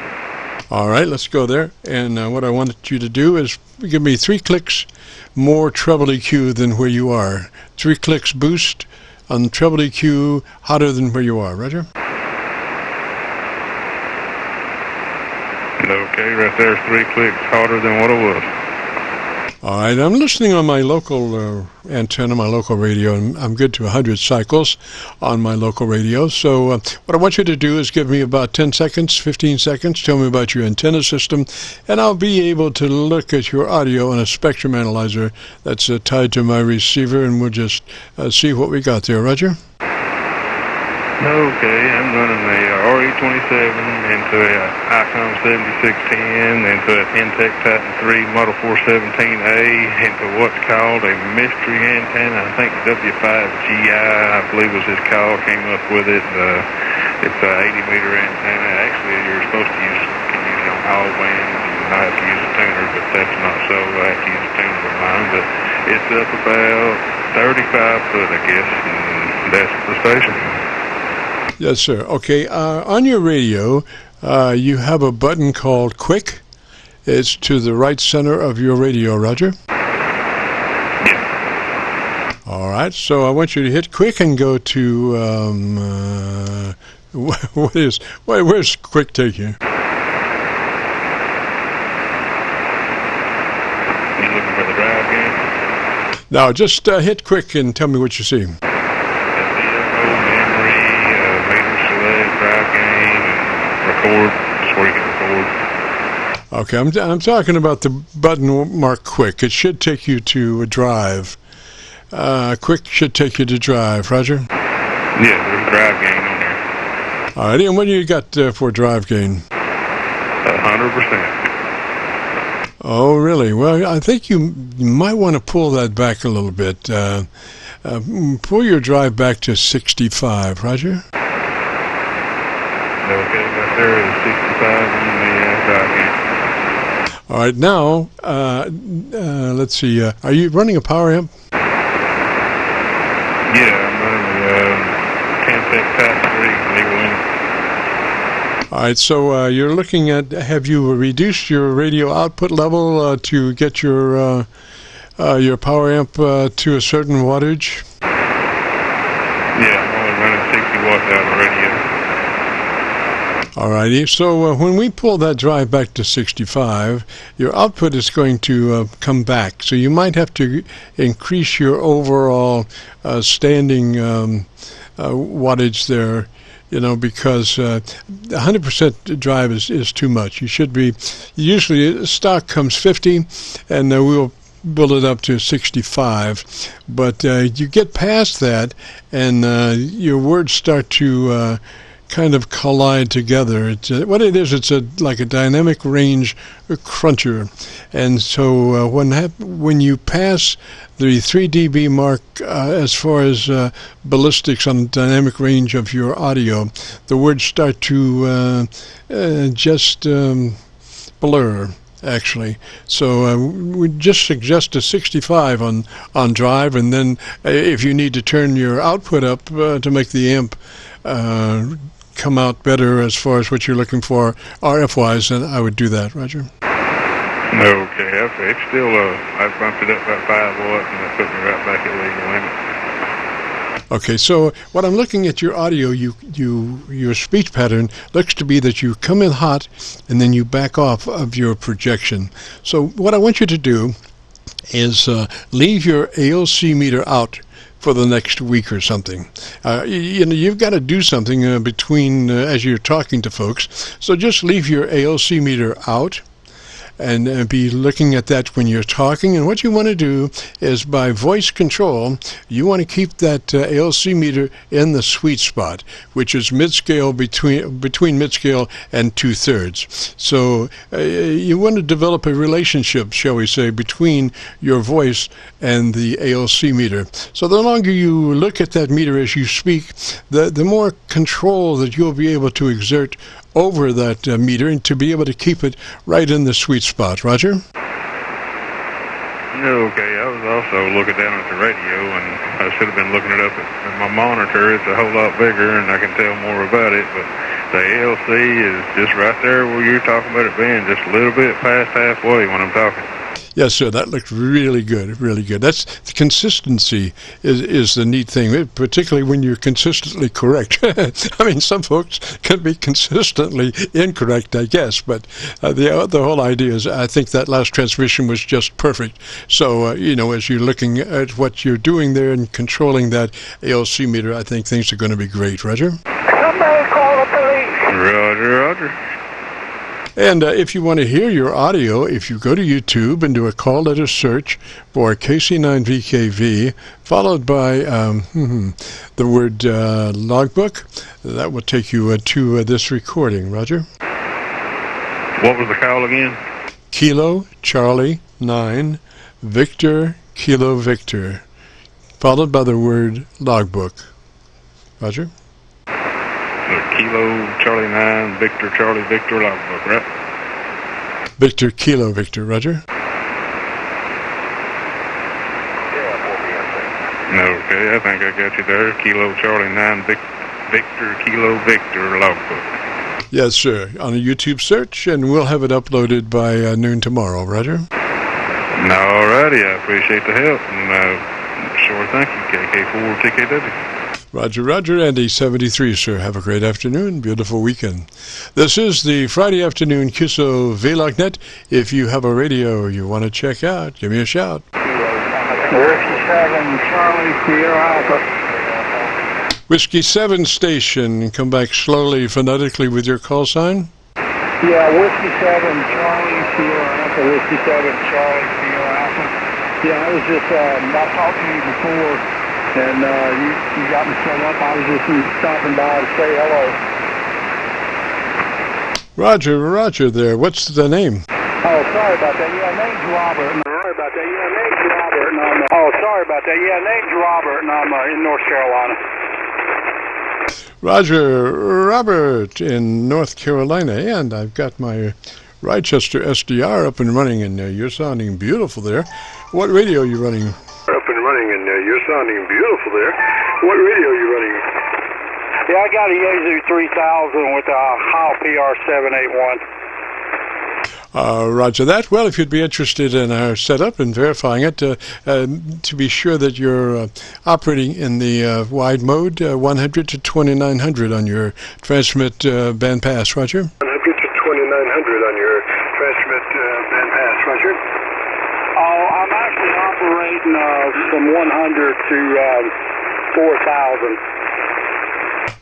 All right, let's go there. And what I wanted you to do is give me 3 clicks more treble EQ than where you are. 3 clicks boost on treble EQ hotter than where you are. Roger? Okay, right there's 3 clicks hotter than what it was. All right, I'm listening on my local antenna, my local radio, and I'm good to 100 cycles on my local radio. So what I want you to do is give me about 10 seconds, 15 seconds, tell me about your antenna system, and I'll be able to look at your audio on a spectrum analyzer that's tied to my receiver, and we'll just see what we got there. Roger? Okay, I'm running a RE27 into a ICOM 7610, into a Intech Titan 3 Model 417A, into what's called a mystery antenna. I think W5GI, I believe was his call, came up with it. It's a 80-meter antenna. Actually, you're supposed to can use it on all bands and not have to use a tuner, but that's not so. I have to use a tuner with mine, but it's up about 35 foot, I guess, and that's the station. Yes, sir. Okay, on your radio, you have a button called Quick. It's to the right center of your radio, Roger? Yeah. All right, so I want you to hit Quick and go to, where's Quick take you? You looking for the drive game? Now, just hit Quick and tell me what you see. Record, just where you can record. Okay, I'm talking about the button marked Quick. It should take you to a drive. Quick should take you to drive, Roger? Yeah, there's a drive gain on there. All right, and what do you got for drive gain? 100%. Oh, really? Well, I think you might want to pull that back a little bit. Pull your drive back to 65, Roger? Okay, right there is 65 on the drive gain. All right, now, let's see. Are you running a power amp? Yeah, I'm running the Intech Titan 3 legal in. All right, so you're looking at, have you reduced your radio output level to get your power amp to a certain wattage? Yeah, I'm only running 60 watts out of the radio. All righty, so when we pull that drive back to 65, your output is going to come back. So you might have to increase your overall standing wattage there, because 100% drive is too much. You should be, usually stock comes 50, and we'll build it up to 65. But you get past that, and your words start to kind of collide together. What it is, it's like a dynamic range cruncher, and so when you pass the 3 dB mark as far as ballistics on the dynamic range of your audio, the words start to just blur. Actually, so we just suggest a 65 on drive, and then if you need to turn your output up to make the amp come out better as far as what you're looking for RF-wise, then I would do that, Roger. Okay, it's still, I bumped it up about 5 watts, and that put me right back at legal Okay, so what I'm looking at your audio, your speech pattern looks to be that you come in hot and then you back off of your projection. So what I want you to do is leave your ALC meter out for the next week or something. You've got to do something between as you're talking to folks. So just leave your ALC meter out and be looking at that when you're talking. And what you want to do is, by voice control, you want to keep that ALC meter in the sweet spot, which is mid-scale, between mid-scale and 2/3. So you want to develop a relationship, shall we say, between your voice and the ALC meter. So the longer you look at that meter as you speak, the more control that you'll be able to exert over that meter, and to be able to keep it right in the sweet spot. Roger? Okay, I was also looking down at the radio, and I should have been looking it up at my monitor. It's a whole lot bigger, and I can tell more about it, but the ALC is just right there where you're talking about it being, just a little bit past halfway when I'm talking. Yes, sir. That looked really good, really good. That's the consistency is the neat thing, particularly when you're consistently correct. I mean, some folks can be consistently incorrect, I guess, but the whole idea is, I think that last transmission was just perfect. So, as you're looking at what you're doing there and controlling that ALC meter, I think things are going to be great. Roger? Somebody call the police. Roger, roger. And if you want to hear your audio, if you go to YouTube and do a call letter search for KC9VKV, followed by the word logbook, that will take you to this recording. Roger? What was the call again? Kilo Charlie 9 Victor Kilo Victor, followed by the word logbook. Roger? Kilo Charlie 9 Victor Charlie Victor logbook, right? Victor Kilo Victor. Roger? Okay, I think I got you there. Kilo Charlie 9 Victor Kilo Victor logbook. Yes, sir. On a YouTube search, and we'll have it uploaded by noon tomorrow. Roger? Alrighty, I appreciate the help, and sure thank you, KK4TKW. Roger, Roger, Andy 73, sir. Have a great afternoon. Beautiful weekend. This is the Friday afternoon Qso-Vlog net. If you have a radio you want to check out, give me a shout. Whiskey 7, Charlie, Sierra Alpha. Whiskey 7 station. Come back slowly, phonetically with your call sign. Yeah, Whiskey 7, Charlie, Sierra Alpha. Whiskey 7, Charlie, Sierra Alpha. Yeah, I was just, I talked to you before, and you got me set up. I was just stopping by to say hello. Roger, Roger there. What's the name? Oh, sorry about that. Yeah, name's Robert. Sorry about that. Yeah, name's Robert. And I'm, sorry about that. Yeah, name's Robert, and I'm in North Carolina. Roger, Robert in North Carolina, and I've got my Rochester SDR up and running, and you're sounding beautiful there. What radio are you running? Up and running, and you're sounding beautiful there. What radio are you running? Yeah, I got a Yaesu 3000 with a HAL PR781. Roger that. Well, if you'd be interested in our setup and verifying it, to be sure that you're operating in the wide mode, 100 to 2900 on your transmit bandpass, Roger? 100 to 2900 on your transmit bandpass, Roger? Oh, I'm actually operating from 100 to 4000.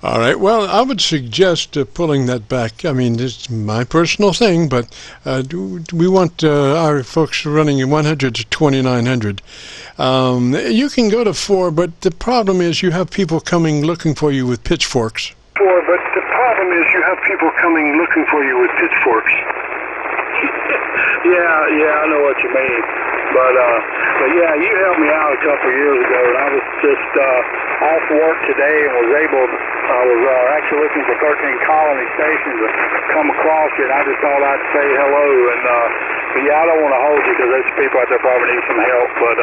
All right. Well, I would suggest pulling that back. I mean, it's my personal thing, but we want our folks running in 100 to 2900. You can go to 4, but the problem is you have people coming looking for you with pitchforks. 4, but the problem is you have people coming looking for you with pitchforks. Yeah, I know what you mean. But yeah, you helped me out a couple of years ago, and I was just off work today and was actually looking for 13 colony stations to come across you, and I just thought I'd say hello. And but yeah, I don't want to hold you because there's people out there probably need some help. But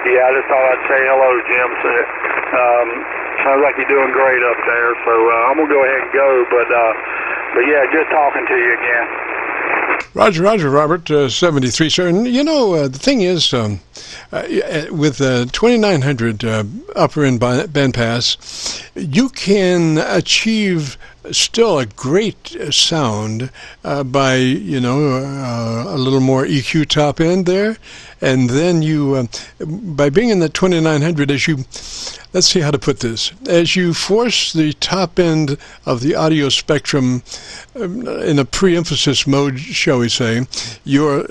yeah, I just thought I'd say hello, Jim. So, sounds like you're doing great up there. So I'm gonna go ahead and go. But yeah, good talking to you again. Roger, Roger, Robert, 73, sir. And, you know, the thing is, with 2900 upper end bandpass, you can achieve still a great sound by, you know, a little more EQ top end there. And then you, by being in the 2900, as you, let's see how to put this, as you force the top end of the audio spectrum in a pre-emphasis mode, shall we say, your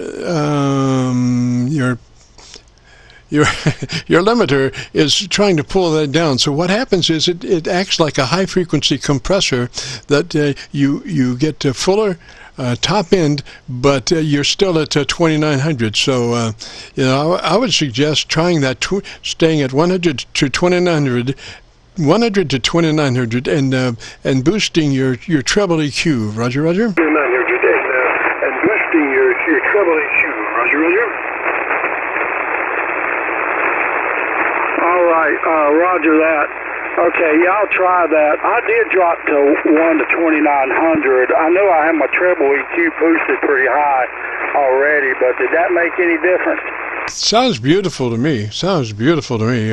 limiter is trying to pull that down. So what happens is it acts like a high-frequency compressor that you get fuller top end, but you're still at 2900. So you know, I would suggest trying that, staying at 100 to 2900. 100 to 2900 and boosting your treble EQ. Roger, Roger. 2900 and boosting your treble EQ. Roger, Roger. All right, roger that. Okay, yeah, I'll try that. I did drop to 1 to 2900. I know I have my treble EQ boosted pretty high already, but did that make any difference? Sounds beautiful to me. Sounds beautiful to me.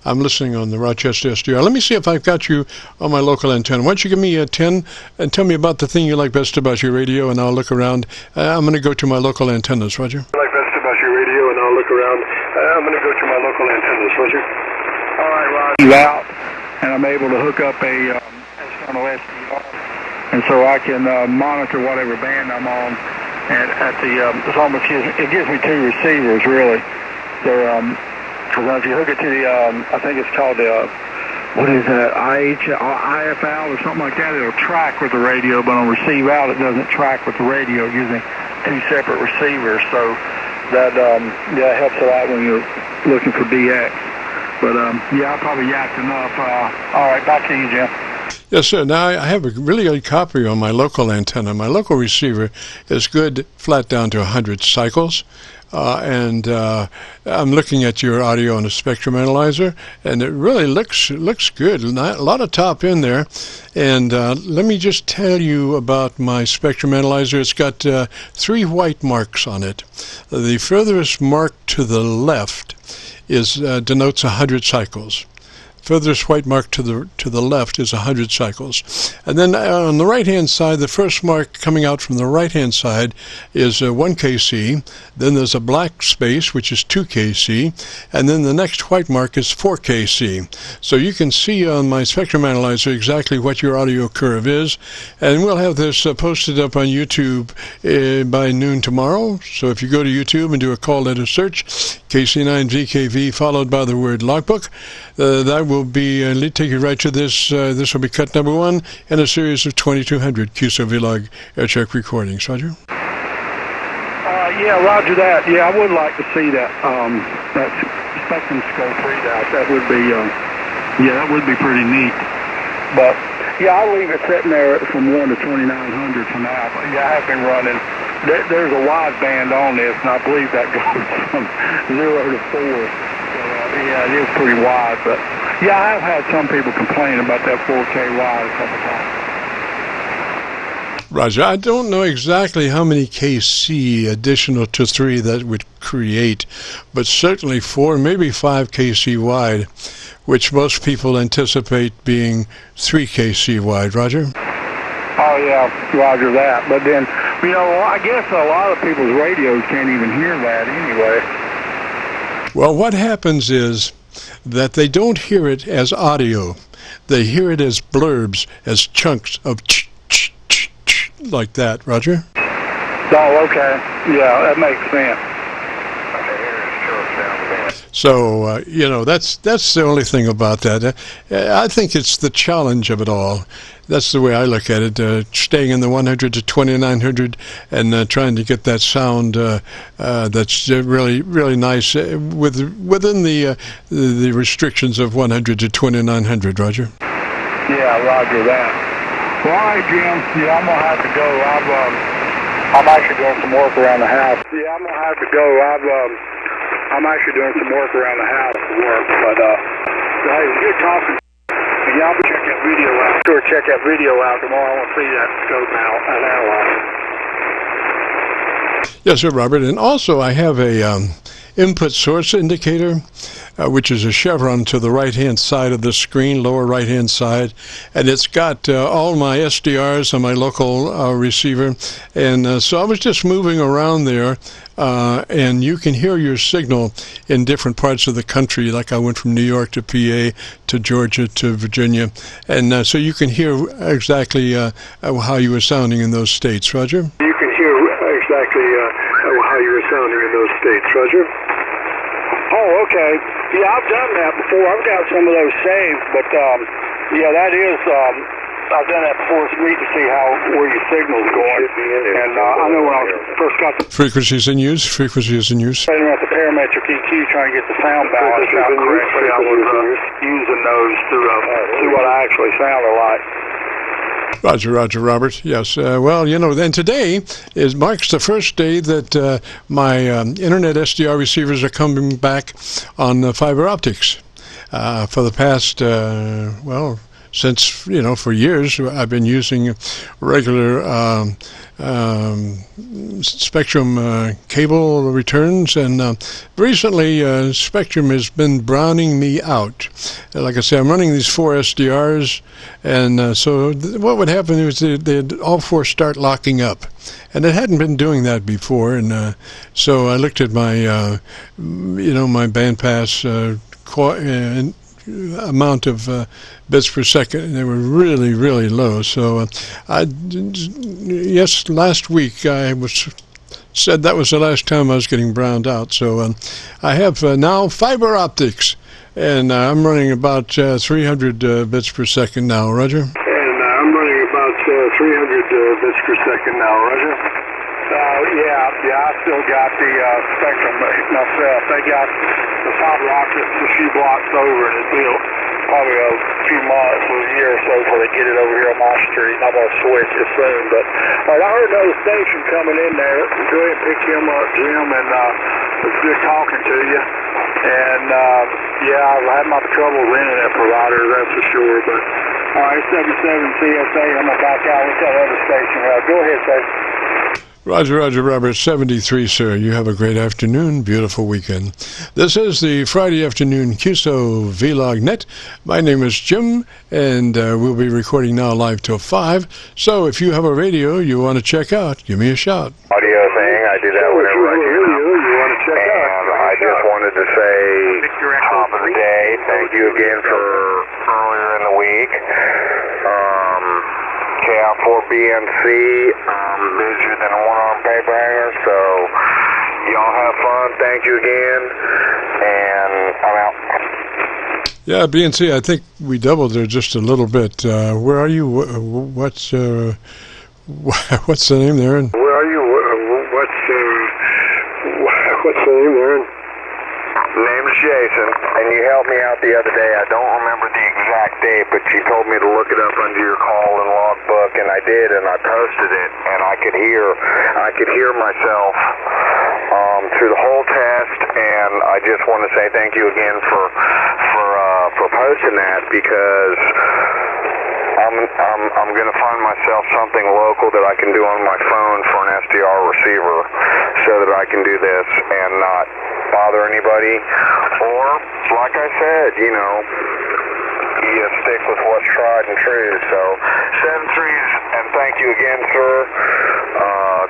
I'm listening on the Rochester SDR. Let me see if I've got you on my local antenna. Why don't you give me a 10 and tell me about the thing you like best about your radio, and I'll look around. I'm going to go to my local antennas, Roger. I like best about your radio, and I'll look around. I'm going to go to my local antennas, Roger. All right, Roger. You out, and I'm able to hook up a external SDR, and so I can monitor whatever band I'm on. And at the, it's almost it gives me two receivers really. So, if you hook it to the, I think it's called the, what is that, IFL or something like that, it'll track with the radio, but on receive out it doesn't track with the radio. It gives me two separate receivers, so that helps a lot when you're looking for DX. But yeah, I probably yacked enough. All right, back to you, Jim. Yes, sir. Now, I have a really good copy on my local antenna. My local receiver is good flat down to 100 cycles. And I'm looking at your audio on a spectrum analyzer, and it really looks good. A lot of top in there. And let me just tell you about my spectrum analyzer. It's got 3 white marks on it. The furthest mark to the left is denotes 100 cycles. Furthest white mark to the left is 100 cycles. And then on the right-hand side, the first mark coming out from the right-hand side is 1 kc. Then there's a black space, which is 2 kc. And then the next white mark is 4 kc. So you can see on my spectrum analyzer exactly what your audio curve is. And we'll have this posted up on YouTube by noon tomorrow. So if you go to YouTube and do a call letter search, KC9VKV followed by the word logbook, that will be take you right to this. This will be cut number 1 in a series of 2200 Qso-Vlog Aircheck recordings. Roger. Yeah, roger that. Yeah, I would like to see that. That spectrum scope readout. That would be. Yeah, that would be pretty neat. But yeah, I'll leave it sitting there from 1 to 2900 for now. But yeah, I have been running. There's a wide band on this, and I believe that goes from 0 to 4. Yeah, it is pretty wide, but yeah, I have had some people complain about that 4K wide a couple times. Roger, I don't know exactly how many KC additional to 3 that would create, but certainly 4, maybe 5 KC wide, which most people anticipate being 3 KC wide. Roger? Oh yeah, roger that. But then, you know, I guess a lot of people's radios can't even hear that anyway. Well, what happens is that they don't hear it as audio. They hear it as blurbs, as chunks of ch-ch-ch-ch, like that. Roger? Oh, okay. Yeah, that makes sense. So, you know, that's the only thing about that. I think it's the challenge of it all. That's the way I look at it, staying in the 100 to 2900 and trying to get that sound that's really, really nice within the restrictions of 100 to 2900, Roger. Yeah, roger that. Well, all right, Jim. Yeah, I'm going to have to go. I'm actually doing some work around the house. Yeah, I'm going to have to go. I'm actually doing some work around the house for work, but hey, good talking. Yeah, I'll check that video out. Sure, check that video out tomorrow. I want to see that scope now and analyze. Yes, sir, Robert. And also I have a input source indicator, which is a chevron to the right-hand side of the screen, lower right-hand side. And it's got all my SDRs on my local receiver. And so I was just moving around there, and you can hear your signal in different parts of the country. Like I went from New York to PA to Georgia to Virginia. And so you can hear exactly how you were sounding in those states, Roger? You can hear exactly how you were sounding in those states, Roger? Oh, okay. Yeah, I've done that before. I've got some of those saved, but yeah, that is. I've done that before. It's neat to see where your signal's going. And I know when I first got the Frequencies in use. Frequencies in use. setting at the parametric EQ, trying to get the sound balance out correctly, I was using those to see what I actually sounded like. Roger, Robert. Yes. Well, you know, then today marks the first day that my internet SDR receivers are coming back on fiber optics. For the past, since, for years, I've been using regular Spectrum cable returns, and recently Spectrum has been browning me out. Like I say, I'm running these 4 SDRs, and so what would happen is they'd all 4 start locking up, and it hadn't been doing that before, and so I looked at my, my bandpass amount of bits per second, and they were really, really low. So last week I said that was the last time I was getting browned out. So I have now fiber optics, and I'm running about 300 bits per second now, Roger. And I'm running about 300 bits per second now, Roger. Yeah, I still got the Spectrum myself. They got the fiber optics a few blocks over, and it'll be probably a few months or a year or so before they get it over here on my street. I'm going to switch it soon. But I heard another station coming in there. Go ahead and pick him up, Jim, and it's good talking to you. And I've had my trouble with internet providers, that's for sure. But all right, 77 CSA, I'm going to back out with that other station. Go ahead, sir. Roger, Robert, 73, sir. You have a great afternoon, beautiful weekend. This is the Friday afternoon Qso-Vlog net. My name is Jim, and we'll be recording now live till 5. So if you have a radio you want to check out, give me a shout. Audio thing, I do that whenever I can. You want to check out? And I just wanted to say, top of the day, thank you again for earlier in the week. KI4BNC, busier than a one-arm paper hanger, so y'all have fun. Thank you again, and I'm out. Yeah, BNC, I think we doubled there just a little bit. Where are you? What's the name there? Where are you? What's the name there? Name's Jason, and you helped me out the other day. I don't remember the exact date, but you told me to look it up under your call and logbook, and I did, and I posted it, and I could hear myself through the whole test, and I just want to say thank you again for posting that, because I'm going to find myself something local that I can do on my phone for an SDR receiver, so that I can do this and not bother anybody, or like I said, you stick with what's tried and true. So 7-3s, and thank you again, sir.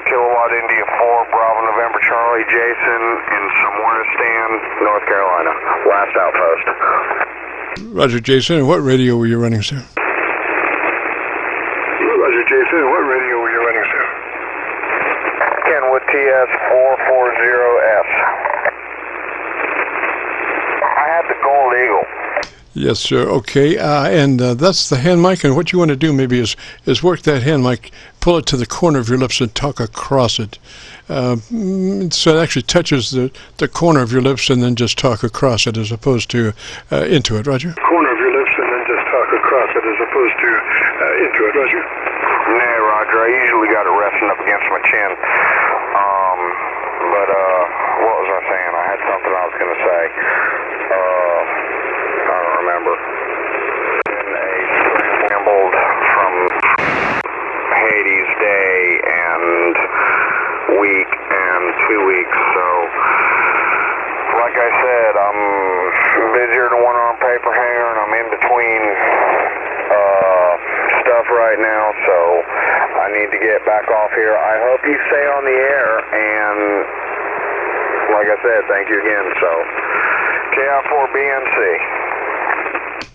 Kilowatt India 4 Bravo November Charlie, Jason in Samoanistan, North Carolina, last outpost. Roger, Jason. What radio were you running, sir? Roger, Jason. What radio were you running, sir? Kenwood TS440S. I had the Gold Eagle. Yes, sir. Okay, and that's the hand mic, and what you want to do maybe is work that hand mic, pull it to the corner of your lips and talk across it. So it actually touches the corner of your lips, and then just talk across it as opposed to into it, Roger? Corner of your lips and then just talk across it as opposed to into it, Roger? Nah, Roger, I usually got it resting up against my chin. But what was I saying? I had something I was going to say. I don't remember. Been a scrambled from Hades day and week, and need to get back off here. I hope you stay on the air, and like I said, thank you again. So, KI4BNC.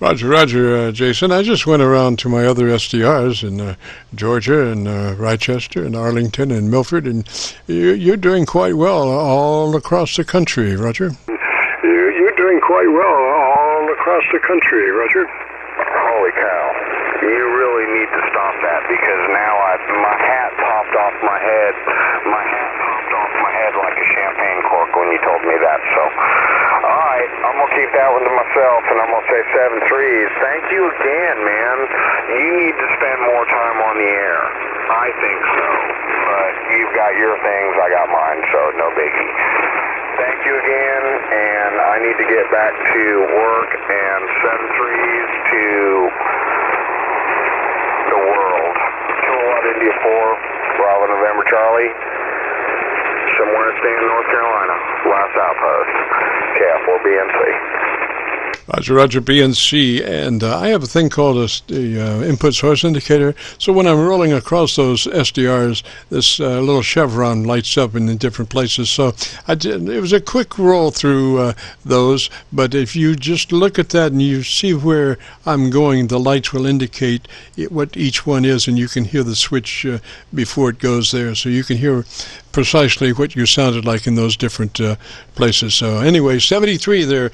Roger, Jason. I just went around to my other SDRs in Georgia and Rochester and Arlington and Milford, and you're doing quite well all across the country, Roger. You're doing quite well all across the country, Roger. Holy cow. You really need to stop that, because now my hat popped off my head. My hat popped off my head like a champagne cork when you told me that. So, all right, I'm going to keep that one to myself, and I'm going to say 7-3s. Thank you again, man. You need to spend more time on the air. I think so. But you've got your things, I got mine, so no biggie. Thank you again, and I need to get back to work, and 7-3s to the world. Kilowatt India 4, Bravo November Charlie, somewhere in North Carolina, last outpost, KI4BNC. Roger, BNC, and I have a thing called the input source indicator. So when I'm rolling across those SDRs, this little chevron lights up in the different places. So it was a quick roll through those, but if you just look at that and you see where I'm going, the lights will indicate what each one is, and you can hear the switch before it goes there. So you can hear precisely what you sounded like in those different places. So anyway, 73 there,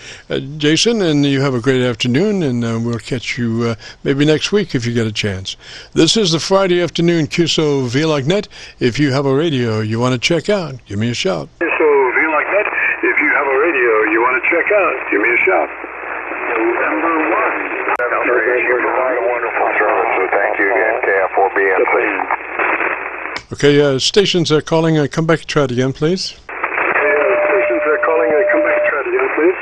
Jason, and you have a great afternoon, and we'll catch you maybe next week if you get a chance. This is the Friday afternoon Qso-Vlog net. If you have a radio you want to check out, give me a shout. Qso-Vlog net. If you have a radio you want to check out, give me a shout. November 1. You provide a wonderful service, so thank you again, KI4BNC. Okay, stations are calling. Come back and try it again, please. Stations are calling. Come back and try it again, please.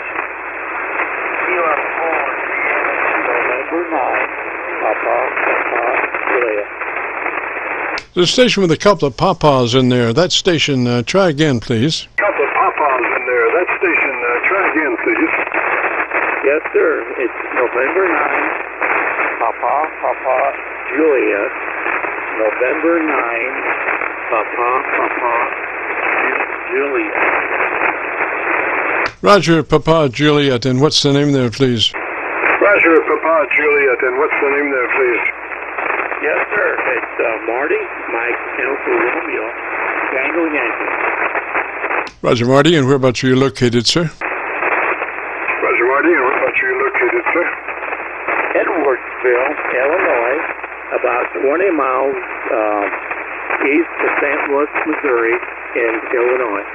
The station with a couple of pawpaws in there. That station, try again, please. Couple of pawpaws in there. That station, try again, please. Yes, sir. It's November 9, Papa, Juliet. November 9, Papa, Juliet. Roger, Papa, Juliet, and what's the name there, please? Roger, Papa, Juliet, and what's the name there, please? Yes, sir. It's Marty, Mike, Alpha Romeo, Tango Yankee. Roger, Marty, and whereabouts are you located, sir? Roger, Marty, and whereabouts are you located, sir? Edwardsville, Illinois, about 20 miles east of St. Louis, Missouri, in Illinois.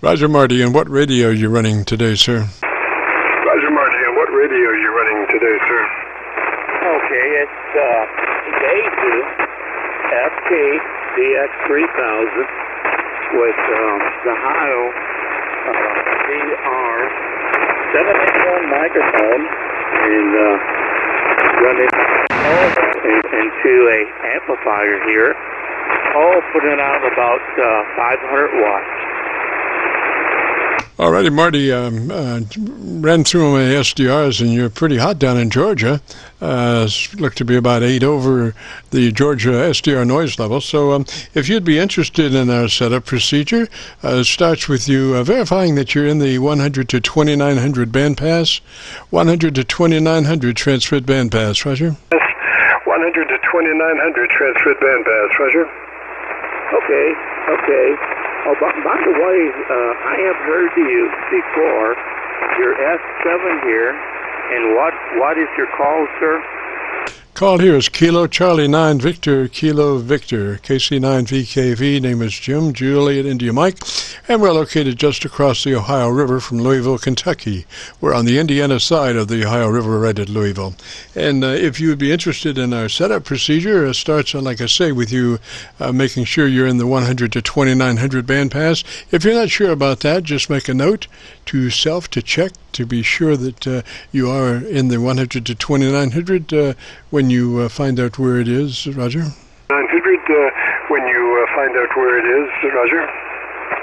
Roger, Marty, and what radio are you running today, sir? Roger, Marty, and what radio are you running today, sir? Okay, it's Day2, FT DX3000 with the Ohio CR781 microphone, and running into a amplifier here, all putting out about 500 watts. All righty, Marty, ran through my SDRs, and you're pretty hot down in Georgia. Looked to be about 8 over the Georgia SDR noise level. So if you'd be interested in our setup procedure, it starts with you verifying that you're in the 100 to 2900 bandpass, 100 to 2900 transmit bandpass, Roger? Yes, 100 to 2900 transmit bandpass, Roger? Okay. Oh, by the way, I have heard you before. You're S7 here, and what is your call, sir? Call here is Kilo Charlie 9 Victor Kilo Victor KC9VKV. Name is Jim Juliet India Mike, and we're located just across the Ohio River from Louisville, Kentucky. We're on the Indiana side of the Ohio River, right at Louisville. And if you would be interested in our setup procedure, it starts, like I say, with you making sure you're in the 100 to 2900 bandpass. If you're not sure about that, just make a note to self to check to be sure that you are in the 100 to 2900 when you find out where it is, Roger. 900 when you find out where it is, Roger.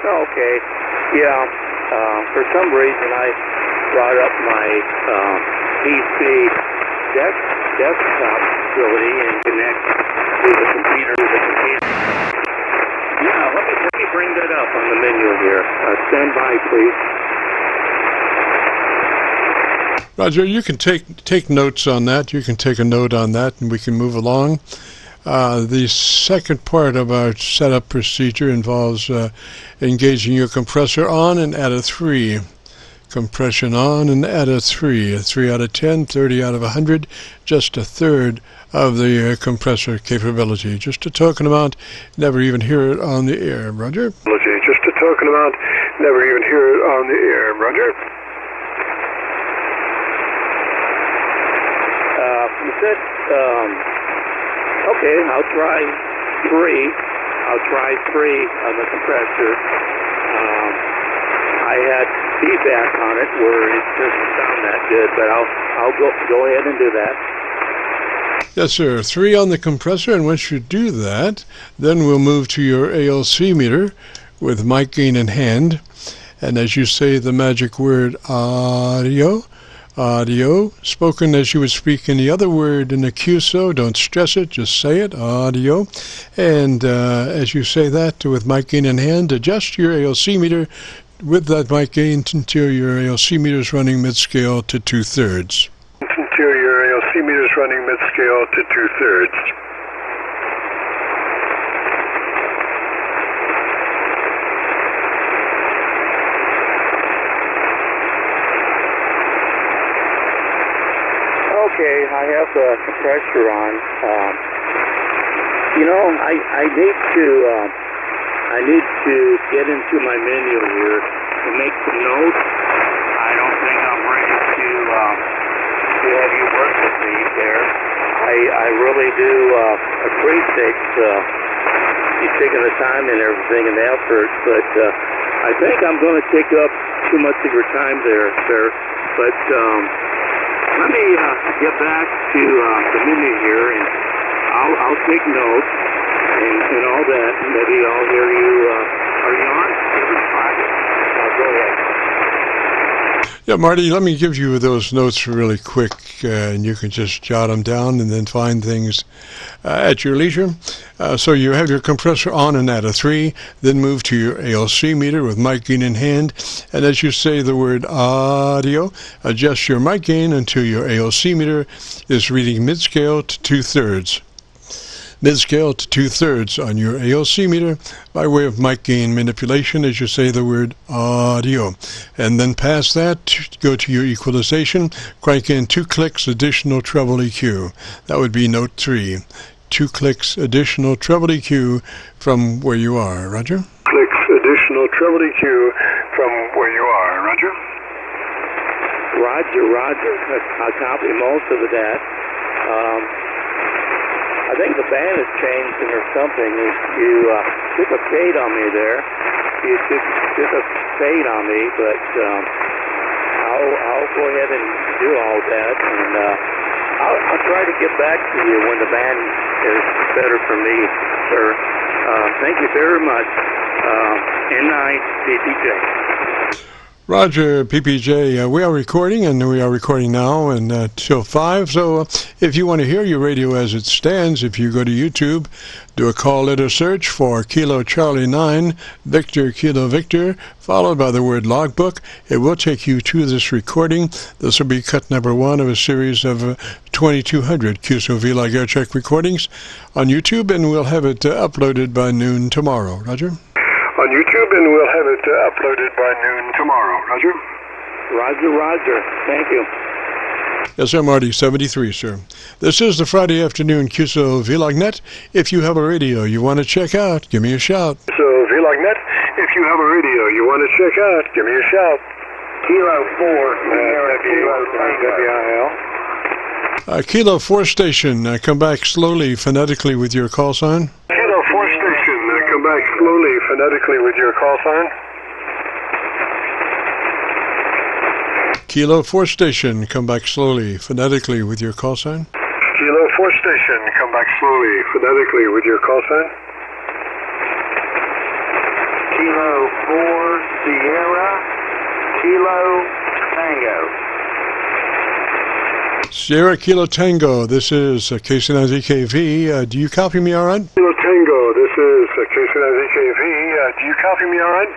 Okay. Yeah. For some reason, I brought up my PC desktop facility and connect the computer. Yeah, let me bring that up on the menu here. Stand by, please. Roger, you can take notes on that. You can take a note on that, and we can move along. The second part of our setup procedure involves engaging your compressor on and add a 3. Compression on and add a 3. A 3 out of 10, 30 out of 100, just a third of the compressor capability. Just a token amount, never even hear it on the air. Roger? Just a token amount, never even hear it on the air. Roger? You said, okay, I'll try 3. I'll try 3 on the compressor. I had feedback on it where it doesn't sound that good, but I'll go ahead and do that. Yes, sir. 3 on the compressor, and once you do that, then we'll move to your ALC meter with mic gain in hand. And as you say the magic word audio, spoken as you would speak any other word in a QSO, don't stress it, just say it, audio. And as you say that with mic gain in hand, adjust your ALC meter with that mic gain until your ALC meter is running mid-scale to 2/3. Until your ALC meter is running mid-scale to 2/3. Okay, I have the compressor on. I need to get into my menu here to make some notes. I don't think I'm ready to have you work with me there. I really do appreciate you taking the time and everything and the effort, but I think I'm going to take up too much of your time there, sir. But let me get back to the menu here, and I'll take notes and all that. Maybe I'll hear you. Are you on? Go ahead. Yeah, Marty, let me give you those notes really quick, and you can just jot them down and then find things at your leisure. So you have your compressor on and add a 3, then move to your ALC meter with mic gain in hand, and as you say the word audio, adjust your mic gain until your ALC meter is reading mid-scale to 2/3. Mid-scale to 2/3 on your ALC meter by way of mic gain manipulation as you say the word audio. And then past that, go to your equalization, crank in 2 clicks additional treble EQ. That would be note 3. 2 clicks additional treble EQ from where you are. Roger? Clicks additional treble EQ from where you are. Roger? Roger. I'll copy most of that. I think the band is changing or something. You took a fade on me there. You took a fade on me, but I'll go ahead and do all that, and I'll try to get back to you when the band is better for me, sir. Thank you very much. N9 PPJ. Roger, PPJ. We are recording, and we are recording now until 5. So if you want to hear your radio as it stands, if you go to YouTube, do a call letter search for Kilo Charlie 9, Victor Kilo Victor, followed by the word logbook. It will take you to this recording. This will be cut number 1 of a series of 2,200 Qso-Vlog Aircheck recordings on YouTube, and we'll have it uploaded by noon tomorrow. Roger? On YouTube, and we'll have it uploaded by noon tomorrow. Roger? Roger. Thank you. Yes, sir, Marty, 73, sir. This is the Friday afternoon Qso-Vlog net. If you have a radio you want to check out, give me a shout. Qso-Vlog net. If you have a radio you want to check out, give me a shout. Kilo 4, Kilo Kilo 4 station, come back slowly phonetically with your call sign. Kilo 4 station, come back slowly phonetically with your call sign. Kilo 4 station, come back slowly phonetically with your call sign. Kilo 4 station, come back slowly phonetically with your call sign. Kilo 4 Sierra, Kilo Tango. Sierra Kilo Tango, this is KC9VKV. Do you copy me all right? Kilo Tango, this is KC9VKV. Do you copy me all right?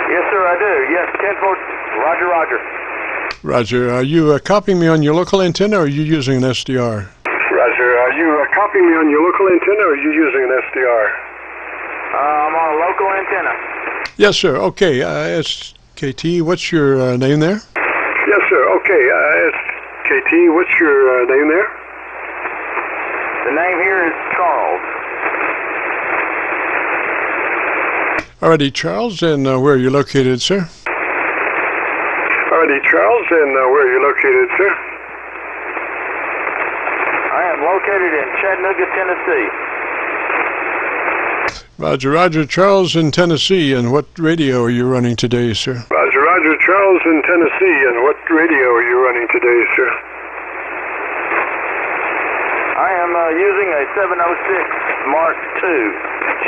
Yes, sir, I do. Yes, 10-4. Roger, roger. Roger. Are you copying me on your local antenna, or are you using an SDR? Roger. Are you copying me on your local antenna, or are you using an SDR? I'm on a local antenna. Yes, sir. Okay. SKT, what's your name there? Yes, sir. Okay. SKT, what's your name there? The name here is Charles. Alrighty, Charles, and where are you located, sir? Alrighty, Charles, and where are you located, sir? I am located in Chattanooga, Tennessee. Roger, roger, Charles in Tennessee, and what radio are you running today, sir? Roger, roger, Charles in Tennessee, and what radio are you running today, sir? I am using a 706 Mark II G.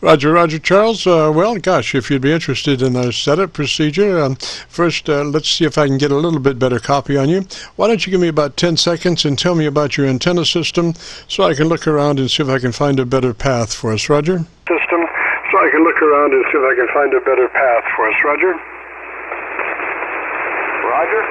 Roger, roger, Charles. Well, gosh, if you'd be interested in our setup procedure, first, let's see if I can get a little bit better copy on you. Why don't you give me about 10 seconds and tell me about your antenna system so I can look around and see if I can find a better path for us, Roger? System, so I can look around and see if I can find a better path for us, Roger? Roger.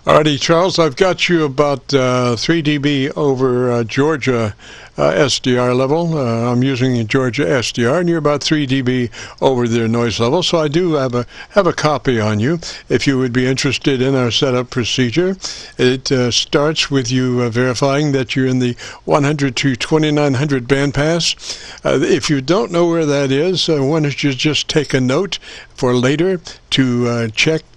Alrighty, Charles, I've got you about 3 dB over Georgia SDR level. I'm using Georgia SDR, and you're about 3 dB over their noise level. So I do have a copy on you. If you would be interested in our setup procedure, it starts with you verifying that you're in the 100 to 2900 bandpass. If you don't know where that is, why don't you just take a note for later to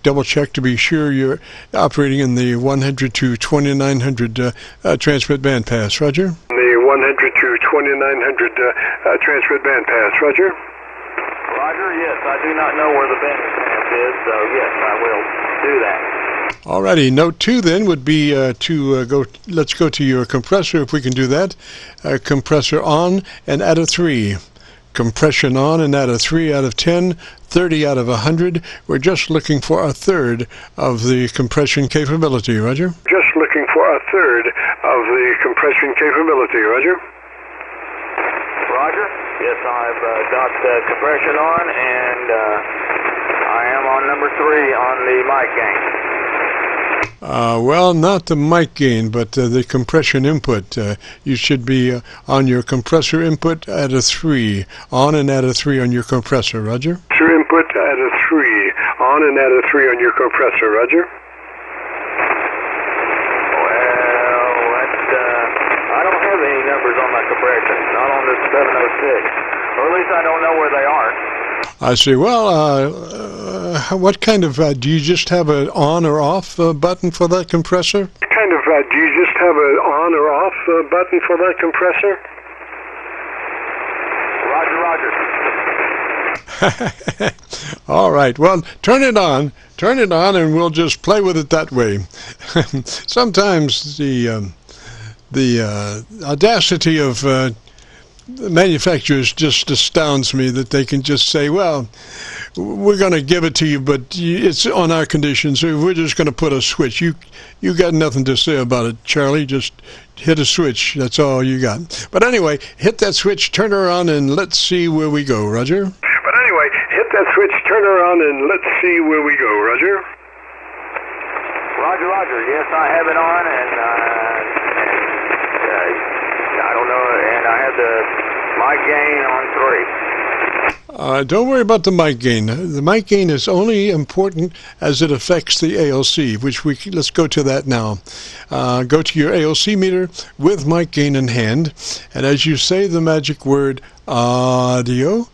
double check to be sure you're operating in the 100 to 2900 transmit bandpass. Roger? The 100 to 2900 transmit bandpass. Roger? Roger, yes. I do not know where the bandpass is, so yes, I will do that. Alrighty, note 2 then would be let's go to your compressor if we can do that. Compressor on and add a 3. Compression on and add a 3 out of 10, 30 out of 100. We're just looking for a third of the compression capability, Roger? Just looking for a third of the compression capability, Roger? Roger. Yes, I've got compression on, and I am on number 3 on the mic gain. Well, not the mic gain, but the compression input. You should be on your compressor input at a 3. On and add a 3 on your compressor, Roger? Compressor input at a 3. On and add a 3 on your compressor, Roger? Well, I don't have any numbers on my compression, not on this 706. Or at least I don't know where they are. I see. Well, what kind of, do you just have an on or off button for that compressor? What kind of, do you just have an on or off button for that compressor? Roger, roger. All right. Well, turn it on, and we'll just play with it that way. Sometimes the audacity of the manufacturers just astounds me that they can just say, well, we're going to give it to you, but it's on our conditions. So we're just going to put a switch. You got nothing to say about it, Charlie. Just hit a switch. That's all you got. But anyway, hit that switch, turn her on, and let's see where we go, Roger. But anyway, hit that switch, turn her on, and let's see where we go, Roger. Roger, roger. Yes, I have it on, and I don't know, and I have the mic gain on 3. Don't worry about the mic gain. The mic gain is only important as it affects the ALC, which let's go to that now. Go to your ALC meter with mic gain in hand, and as you say the magic word audio,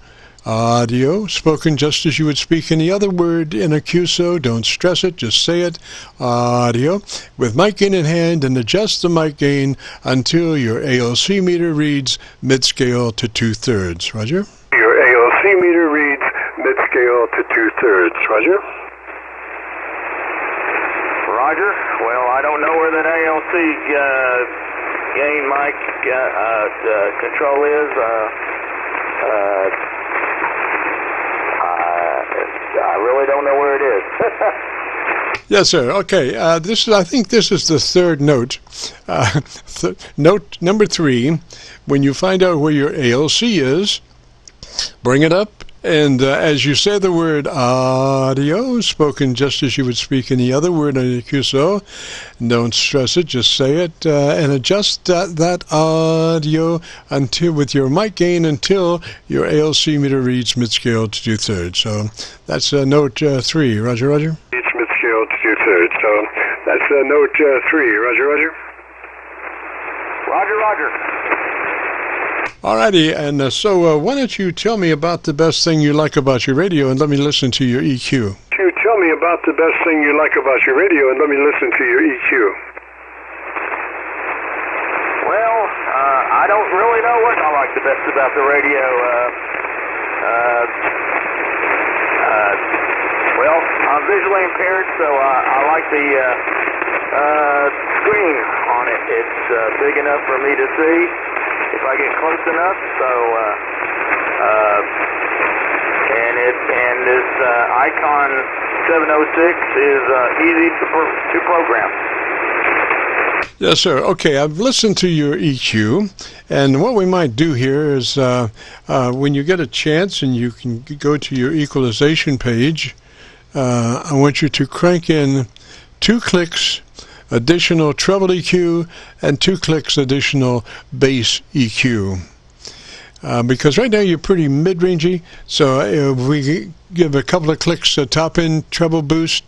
Audio, spoken just as you would speak any other word in a QSO. Don't stress it, just say it. Audio, with mic gain in hand, and adjust the mic gain until your ALC meter reads mid-scale to 2/3. Roger? Your ALC meter reads mid-scale to 2/3. Roger? Roger. Well, I don't know where that ALC gain mic control is. I really don't know where it is. Yes, sir. Okay. I think this is the third note. Note number 3. When you find out where your ALC is, bring it up. And as you say the word audio, spoken just as you would speak any other word on a QSO, don't stress it, just say it, and adjust that audio until with your mic gain until your ALC meter reads mid-scale to 2/3. So that's note 3. Roger, Roger. Reads mid-scale to 2/3. So that's note 3. Roger, Roger. Roger, Roger. Alrighty, and so why don't you tell me about the best thing you like about your radio, and let me listen to your EQ. You tell me about the best thing you like about your radio, and let me listen to your EQ. Well, I don't really know what I like the best about the radio. Well, I'm visually impaired, so I like the screen on it. It's big enough for me to see if I get close enough. So, and this Icon 706 is easy to program. Yes, sir. Okay, I've listened to your EQ, and what we might do here is when you get a chance and you can go to your equalization page, I want you to crank in 2 clicks additional treble EQ and 2 clicks additional bass EQ. Because right now you're pretty mid-rangey, so if we give a couple of clicks top end treble boost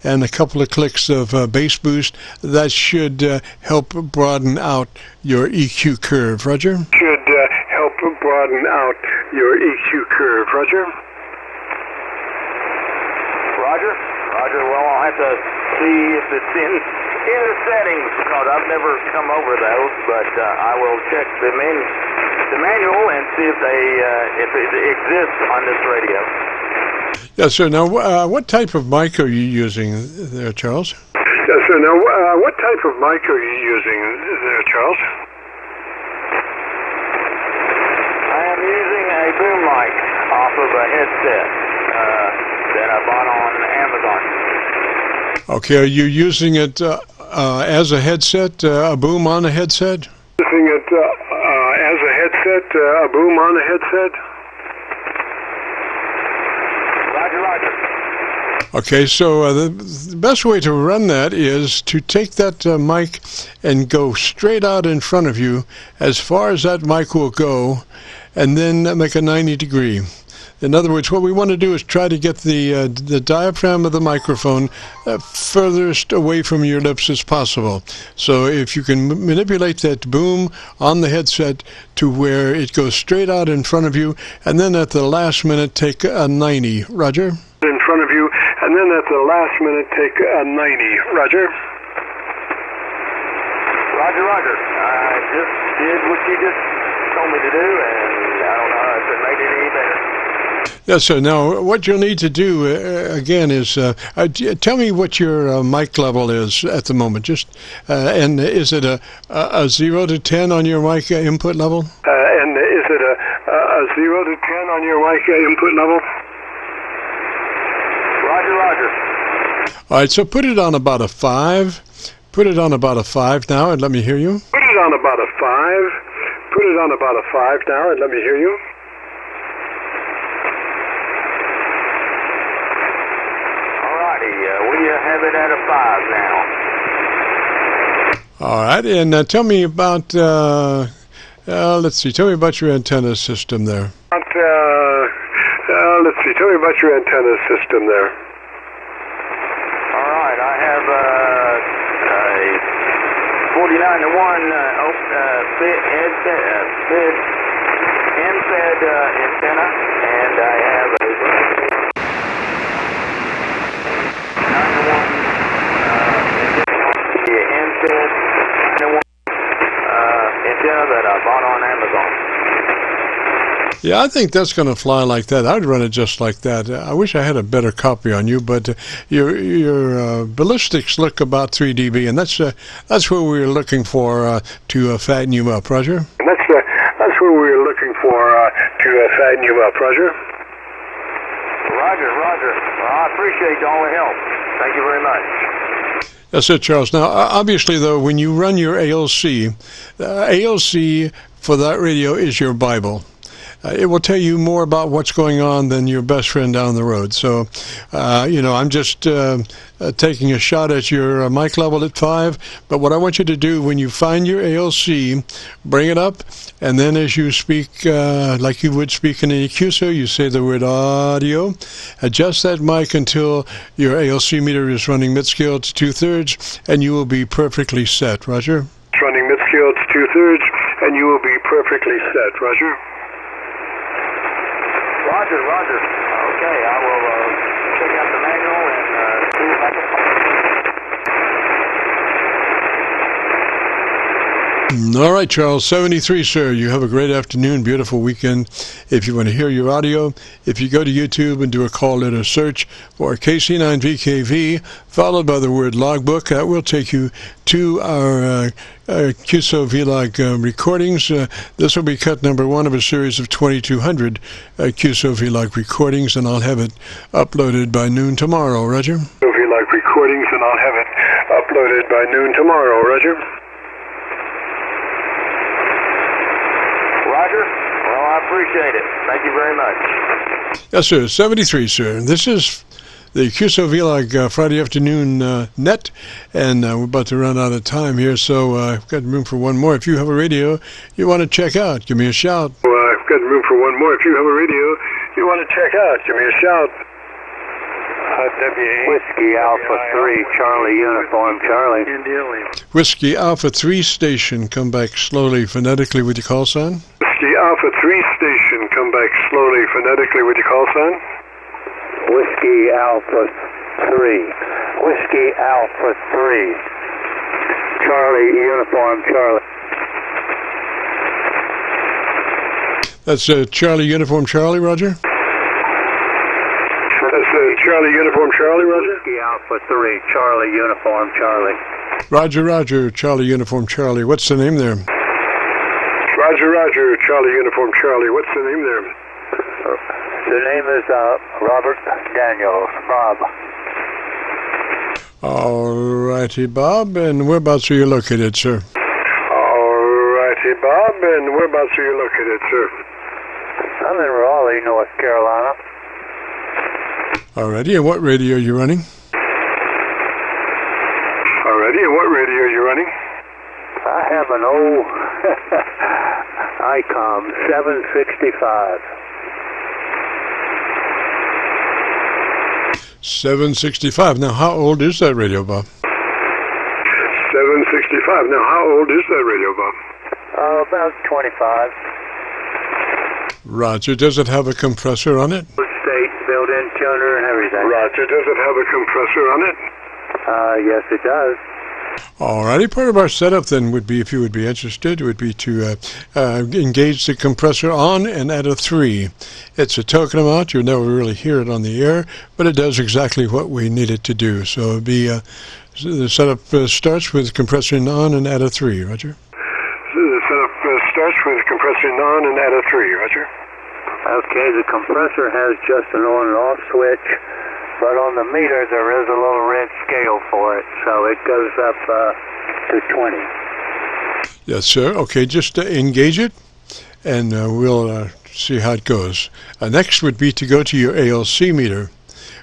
and a couple of clicks of bass boost, that should help broaden out your EQ curve. Roger? Should help broaden out your EQ curve. Roger? Roger? Roger, well, I'll have to see if it's in the settings, because I've never come over those, but I will check the manual and see if it exists on this radio. Yes, sir. Now, what type of mic are you using there, Charles? Yes, sir. Now, what type of mic are you using there, Charles? I am using a boom mic off of a headset that I bought on Amazon. Okay, are you using it as a headset, a boom on a headset? Using it as a headset, a boom on a headset? Roger, roger. Okay, so the best way to run that is to take that mic and go straight out in front of you as far as that mic will go, and then make a 90-degree. In other words, what we want to do is try to get the diaphragm of the microphone furthest away from your lips as possible. So if you can manipulate that boom on the headset to where it goes straight out in front of you, and then at the last minute take a 90. Roger? In front of you, and then at the last minute take a 90. Roger? Roger, roger. I just did what you just told me to do, and I don't know if it made it any better. Yes, sir. Now, what you'll need to do, again, is tell me what your mic level is at the moment. Just and is it a 0 to 10 on your mic input level? And is it a 0 to 10 on your mic input level? Roger, roger. All right, so put it on about a 5. Put it on about a 5 now, and let me hear you. Put it on about a 5. Put it on about a 5 now, and let me hear you. We have it at a 5 now. All right, and tell me about, let's see, tell me about your antenna system there. Let's see, tell me about your antenna system there. All right, I have a 49-to-1 end-fed antenna, and and I have a 91 antenna that I bought on Amazon. Yeah, I think that's going to fly like that. I'd run it just like that. I wish I had a better copy on you, but your ballistics look about 3 dB, and that's where we were looking for to fatten you up, Roger. That's where we were looking for to fatten you up, Roger. Roger. Well, I appreciate all the help. Thank you very much. That's it, Charles. Now, obviously, though, when you run your ALC, ALC for that radio is your Bible. It will tell you more about what's going on than your best friend down the road. So, I'm just taking a shot at your mic level at 5. But what I want you to do when you find your ALC, bring it up, and then as you speak, like you would speak in an QSO, you say the word audio. Adjust that mic until your ALC meter is running mid-scale to 2/3, and you will be perfectly set. Roger? It's running mid-scale to 2/3, and you will be perfectly set. Roger? Roger. Okay, I will check out the manual and see if I can. All right, Charles, 73, sir. You have a great afternoon, beautiful weekend. If you want to hear your audio, if you go to YouTube and do a call letter search for KC9VKV, followed by the word logbook, that will take you to our Qso-Vlog recordings. This will be cut number 1 of a series of 2,200 Qso-Vlog recordings, and I'll have it uploaded by noon tomorrow, Roger? Qso-Vlog recordings, and I'll have it uploaded by noon tomorrow, Roger? Roger. Well, I appreciate it. Thank you very much. Yes, sir. 73, sir. This is the Qso-Vlog Friday afternoon net, and we're about to run out of time here, so I've got room for one more. If you have a radio you want to check out, give me a shout. Well, I've got room for one more. If you have a radio you want to check out, give me a shout. Whiskey Alpha 3, Charlie Uniform, Charlie. Whiskey Alpha 3 station, come back slowly phonetically with your call sign. Whiskey Alpha 3 station, come back slowly phonetically with your call sign. Whiskey Alpha 3. Whiskey Alpha 3. Charlie Uniform, Charlie. That's Charlie Uniform Charlie, Roger? That's Charlie Uniform Charlie, Roger? Whiskey Alpha 3, Charlie Uniform, Charlie. Roger, Charlie Uniform Charlie. What's the name there? Roger, Charlie Uniform Charlie. What's the name there? The name is Robert Daniels, Bob. All righty, Bob. And whereabouts are you located, sir? All righty, Bob. And whereabouts are you located, sir? I'm in Raleigh, North Carolina. All righty. And what radio are you running? All righty. And what radio are you running? I have an old ICOM 765. 765. Now, how old is that radio, Bob? 765. Now, how old is that radio, Bob? About 25. Roger. Does it have a compressor on it? State built-in tuner and everything. Roger. Does it have a compressor on it? Yes, it does. All righty. Part of our setup then would be, if you would be interested, would be to engage the compressor on and at a 3. It's a token amount. You'll never really hear it on the air, but it does exactly what we need it to do. So it'd be the setup starts with compressing on and at a 3. Roger. So the setup starts with compressing on and at a 3. Roger. Okay, the compressor has just an on and off switch, but on the meter there is a little red scale for it, so it goes up to 20. Yes, sir. Okay, just engage it, and we'll see how it goes. Next would be to go to your ALC meter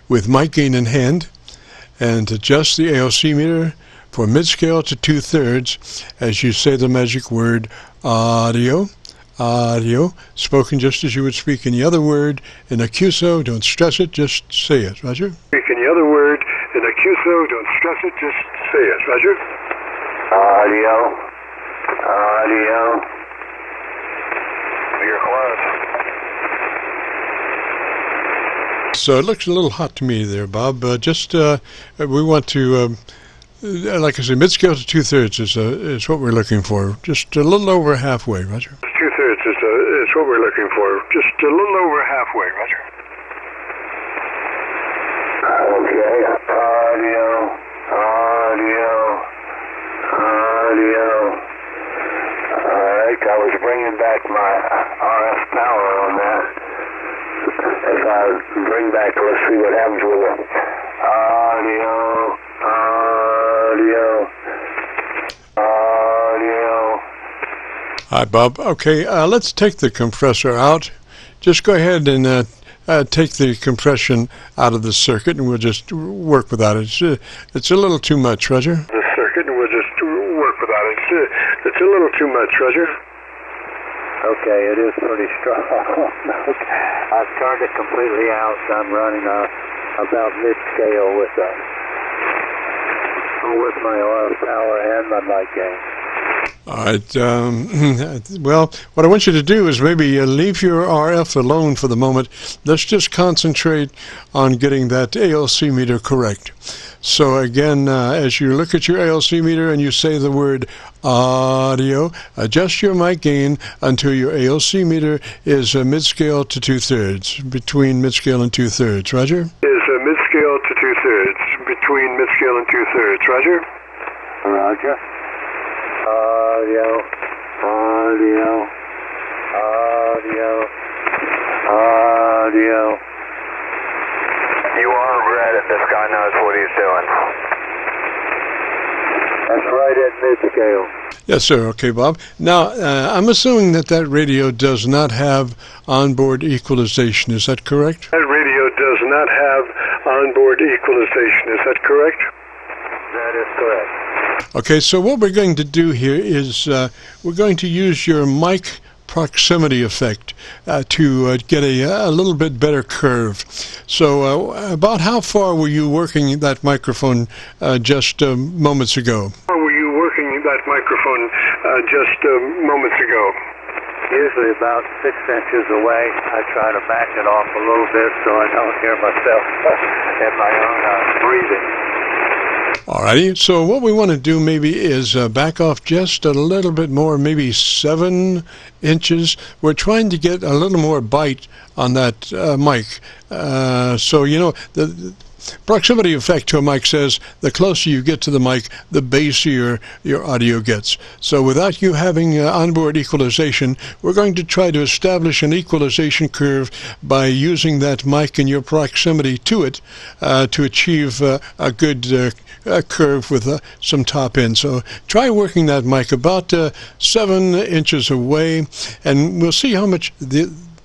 with mic gain in hand and adjust the ALC meter for mid-scale to 2/3 as you say the magic word audio. Audio, spoken just as you would speak any other word in a QSO. Don't stress it, just say it. Roger? Speak any other word in a QSO. Don't stress it, just say it. Roger? Audio. Audio. You're close. So it looks a little hot to me there, Bob. We want to, like I said, mid-scale to 2/3 is what we're looking for. Just a little over halfway, Roger. 2/3 is what we're looking for. Just a little over halfway, Roger. Okay, audio. Alright, I was bringing back my RF power on that. If I bring back, let's see what happens with it. Audio. All right, Bob. Okay, let's take the compressor out. Just go ahead and take the compression out of the circuit, and we'll just work without it. It's a little too much, Roger. The circuit, and we'll just work without it. It's a little too much, Roger. Okay, it is pretty strong. I've turned it completely out. I'm running about mid-scale with my RF power and my mic gain. All right. Well, what I want you to do is maybe leave your RF alone for the moment. Let's just concentrate on getting that ALC meter correct. So again, as you look at your ALC meter and you say the word audio, adjust your mic gain until your ALC meter is mid-scale to 2/3, between mid-scale and 2/3. Roger? Is mid-scale to 2/3, between mid-scale and 2/3. Roger? Roger. Audio. You are red and this guy knows what he's doing. That's right at mid-scale. Yes, sir. Okay, Bob. Now, I'm assuming that radio does not have onboard equalization. Is that correct? That radio does not have onboard equalization. Is that correct? That is correct. Okay, so what we're going to do here is we're going to use your mic proximity effect to get a little bit better curve. So about how far were you working that microphone just moments ago? How were you working that microphone just moments ago? Usually about 6 inches away. I try to back it off a little bit so I don't hear myself in my own breathing. Alrighty, so what we want to do maybe is back off just a little bit more, maybe 7 inches. We're trying to get a little more bite on that mic. So, you know, the proximity effect to a mic says the closer you get to the mic, the bassier your audio gets. So without you having onboard equalization, we're going to try to establish an equalization curve by using that mic and your proximity to it to achieve a good curve with some top end. So try working that mic about 7 inches away, and we'll see how much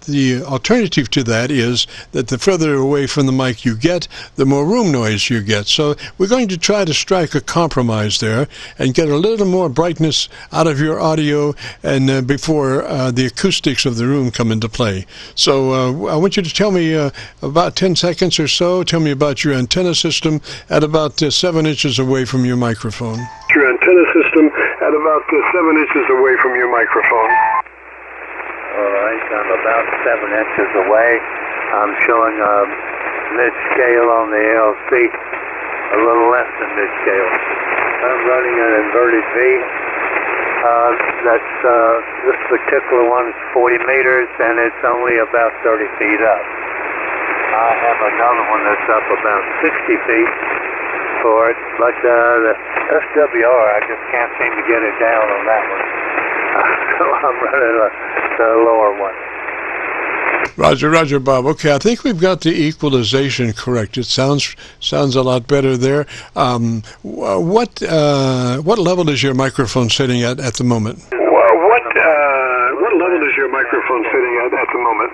the alternative to that is that the further away from the mic you get, the more room noise you get. So we're going to try to strike a compromise there and get a little more brightness out of your audio and before the acoustics of the room come into play. So I want you to tell me about 10 seconds or so, tell me about your antenna system at about 7 inches away from your microphone. Your antenna system at about 7 inches away from your microphone. All right, I'm about 7 inches away. I'm showing mid-scale on the ALC, a little less than mid-scale. I'm running an inverted V. This particular one is 40 meters, and it's only about 30 feet up. I have another one that's up about 60 feet for it, but the SWR, I just can't seem to get it down on that one. So I'm running the lower one. Roger, Bob. Okay, I think we've got the equalization correct. It sounds a lot better there. What level is your microphone sitting at the moment? What level is your microphone sitting at the moment?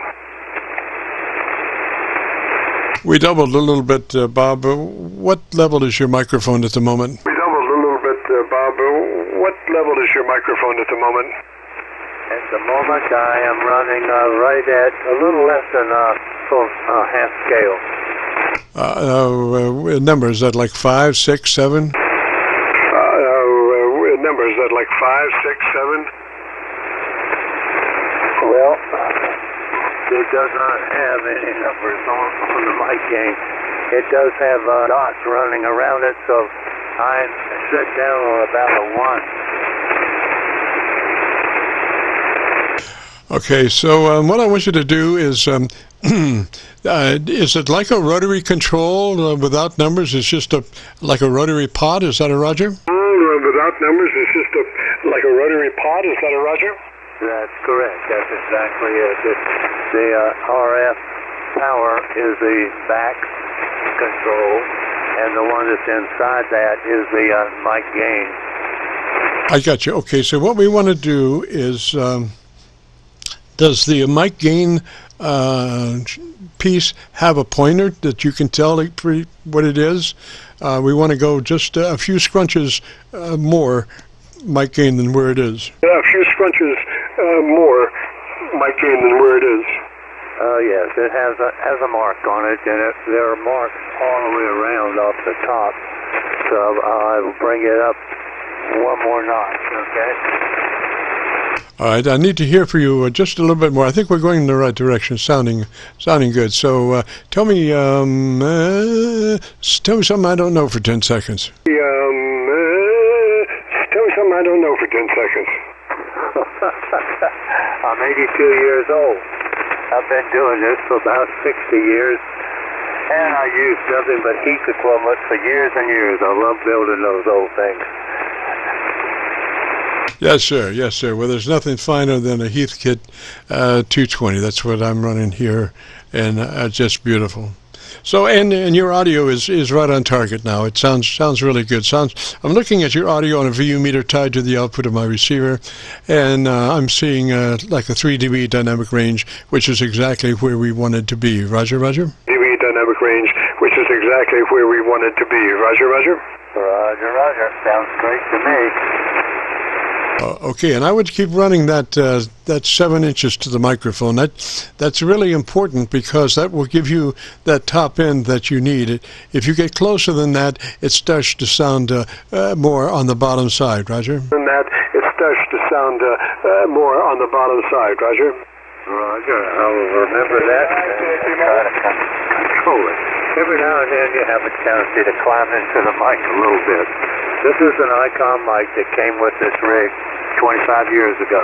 We doubled a little bit, Bob. What level is your microphone at the moment? We doubled a little bit, Bob. What level is your microphone at the moment? At the moment, I am running right at a little less than full half scale. Numbers, is that like 5, 6, 7? Numbers, is that like 5, 6, 7? Well, it does not have any numbers on the mic gain. It does have dots running around it, so I'm set down on about a 1. Okay, so what I want you to do is it like a rotary control without numbers? It's just like a rotary pod? Is that a Roger? Without numbers, it's just like a rotary pod. Is that a Roger? That's correct. That's exactly it. The RF power is the back control, and the one that's inside that is the mic gain. I got you. Okay, so what we want to do is, does the mic gain piece have a pointer that you can tell what it is? We want to go just a few scrunches more mic gain than where it is. Yeah, a few scrunches more mic gain than where it is. Yes, it has a mark on it, and there are marks all the way around off the top. So I will bring it up one more notch, okay? All right, I need to hear from you just a little bit more. I think we're going in the right direction, sounding good. So tell me something I don't know for 10 seconds. Tell me something I don't know for 10 seconds. I'm 82 years old. I've been doing this for about 60 years, and I use nothing but heat equipment for years and years. I love building those old things. Yes, sir. Yes, sir. Well, there's nothing finer than a Heathkit 220. That's what I'm running here, and just beautiful. So, and your audio is right on target now. It sounds really good. I'm looking at your audio on a VU meter tied to the output of my receiver, and I'm seeing like a 3 dB dynamic range, which is exactly where we wanted to be. Roger, Roger? dB dynamic range, which is exactly where we wanted to be. Roger, Roger? Roger, Roger. Sounds great to me. Okay, and I would keep running that 7 inches to the microphone. That's really important because that will give you that top end that you need. If you get closer than that, it starts to sound more on the bottom side. Roger? Than that, it starts to sound more on the bottom side. Roger? Roger. I'll remember that and try to control it. Every now and then you have a tendency to climb into the mic a little bit. This is an Icon mic that came with this rig 25 years ago.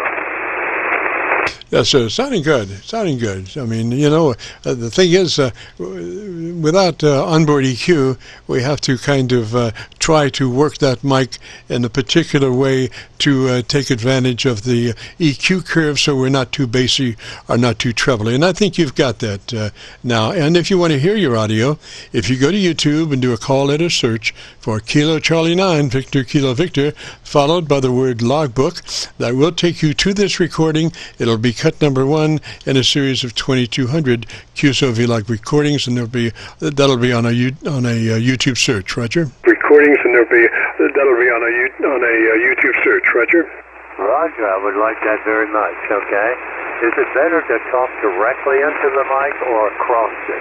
Yes, sir. Sounding good. Sounding good. I mean, you know, the thing is, without onboard EQ, we have to kind of try to work that mic in a particular way to take advantage of the EQ curve so we're not too bassy or not too trebly. And I think you've got that now. And if you want to hear your audio, if you go to YouTube and do a call letter search for Kilo Charlie 9, Victor Kilo Victor, followed by the word logbook, that will take you to this recording. It'll be cut number 1 in a series of 2,200 Qso-Vlog recordings, and that'll be on a YouTube search. Roger? Recordings, and that'll be on a YouTube search. Roger? Roger, I would like that very much, okay? Is it better to talk directly into the mic or across it?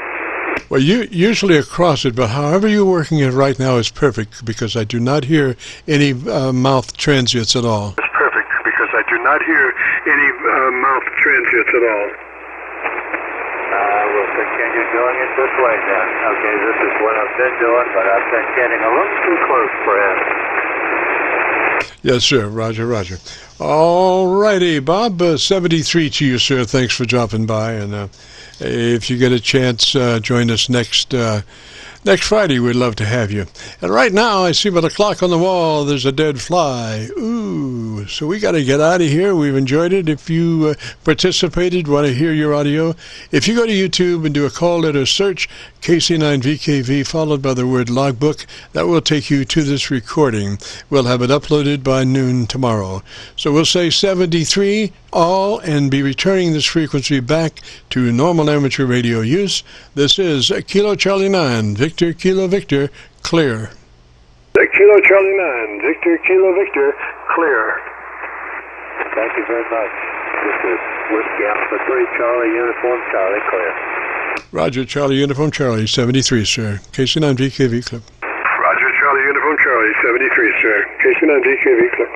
Well, usually across it, but however you're working it right now is perfect because I do not hear any mouth transients at all. It's perfect because I do not hear any mouth transients at all. We'll continue doing it this way then. Okay, this is what I've been doing, but I've been getting a little too close, perhaps. Yes, sir. Roger, Roger. All righty, Bob. 73 to you, sir. Thanks for dropping by. And if you get a chance, join us next Friday. We'd love to have you. And right now, I see by the clock on the wall, there's a dead fly. Ooh, so we got to get out of here. We've enjoyed it. If you participated, want to hear your audio, if you go to YouTube and do a call letter search, KC9VKV, followed by the word logbook, that will take you to this recording. We'll have it uploaded by noon tomorrow. So we'll say 73 all and be returning this frequency back to normal amateur radio use. This is Kilo Charlie 9, Victor Kilo Victor, clear. Kilo Charlie 9, Victor Kilo Victor, clear. Thank you very much. This is Whiskey Alpha 3, Charlie Uniform Charlie, clear. Roger, Charlie Uniform Charlie, 73, sir. KC9VKV clip. Roger, Charlie Uniform Charlie, 73, sir. KC9VKV clip.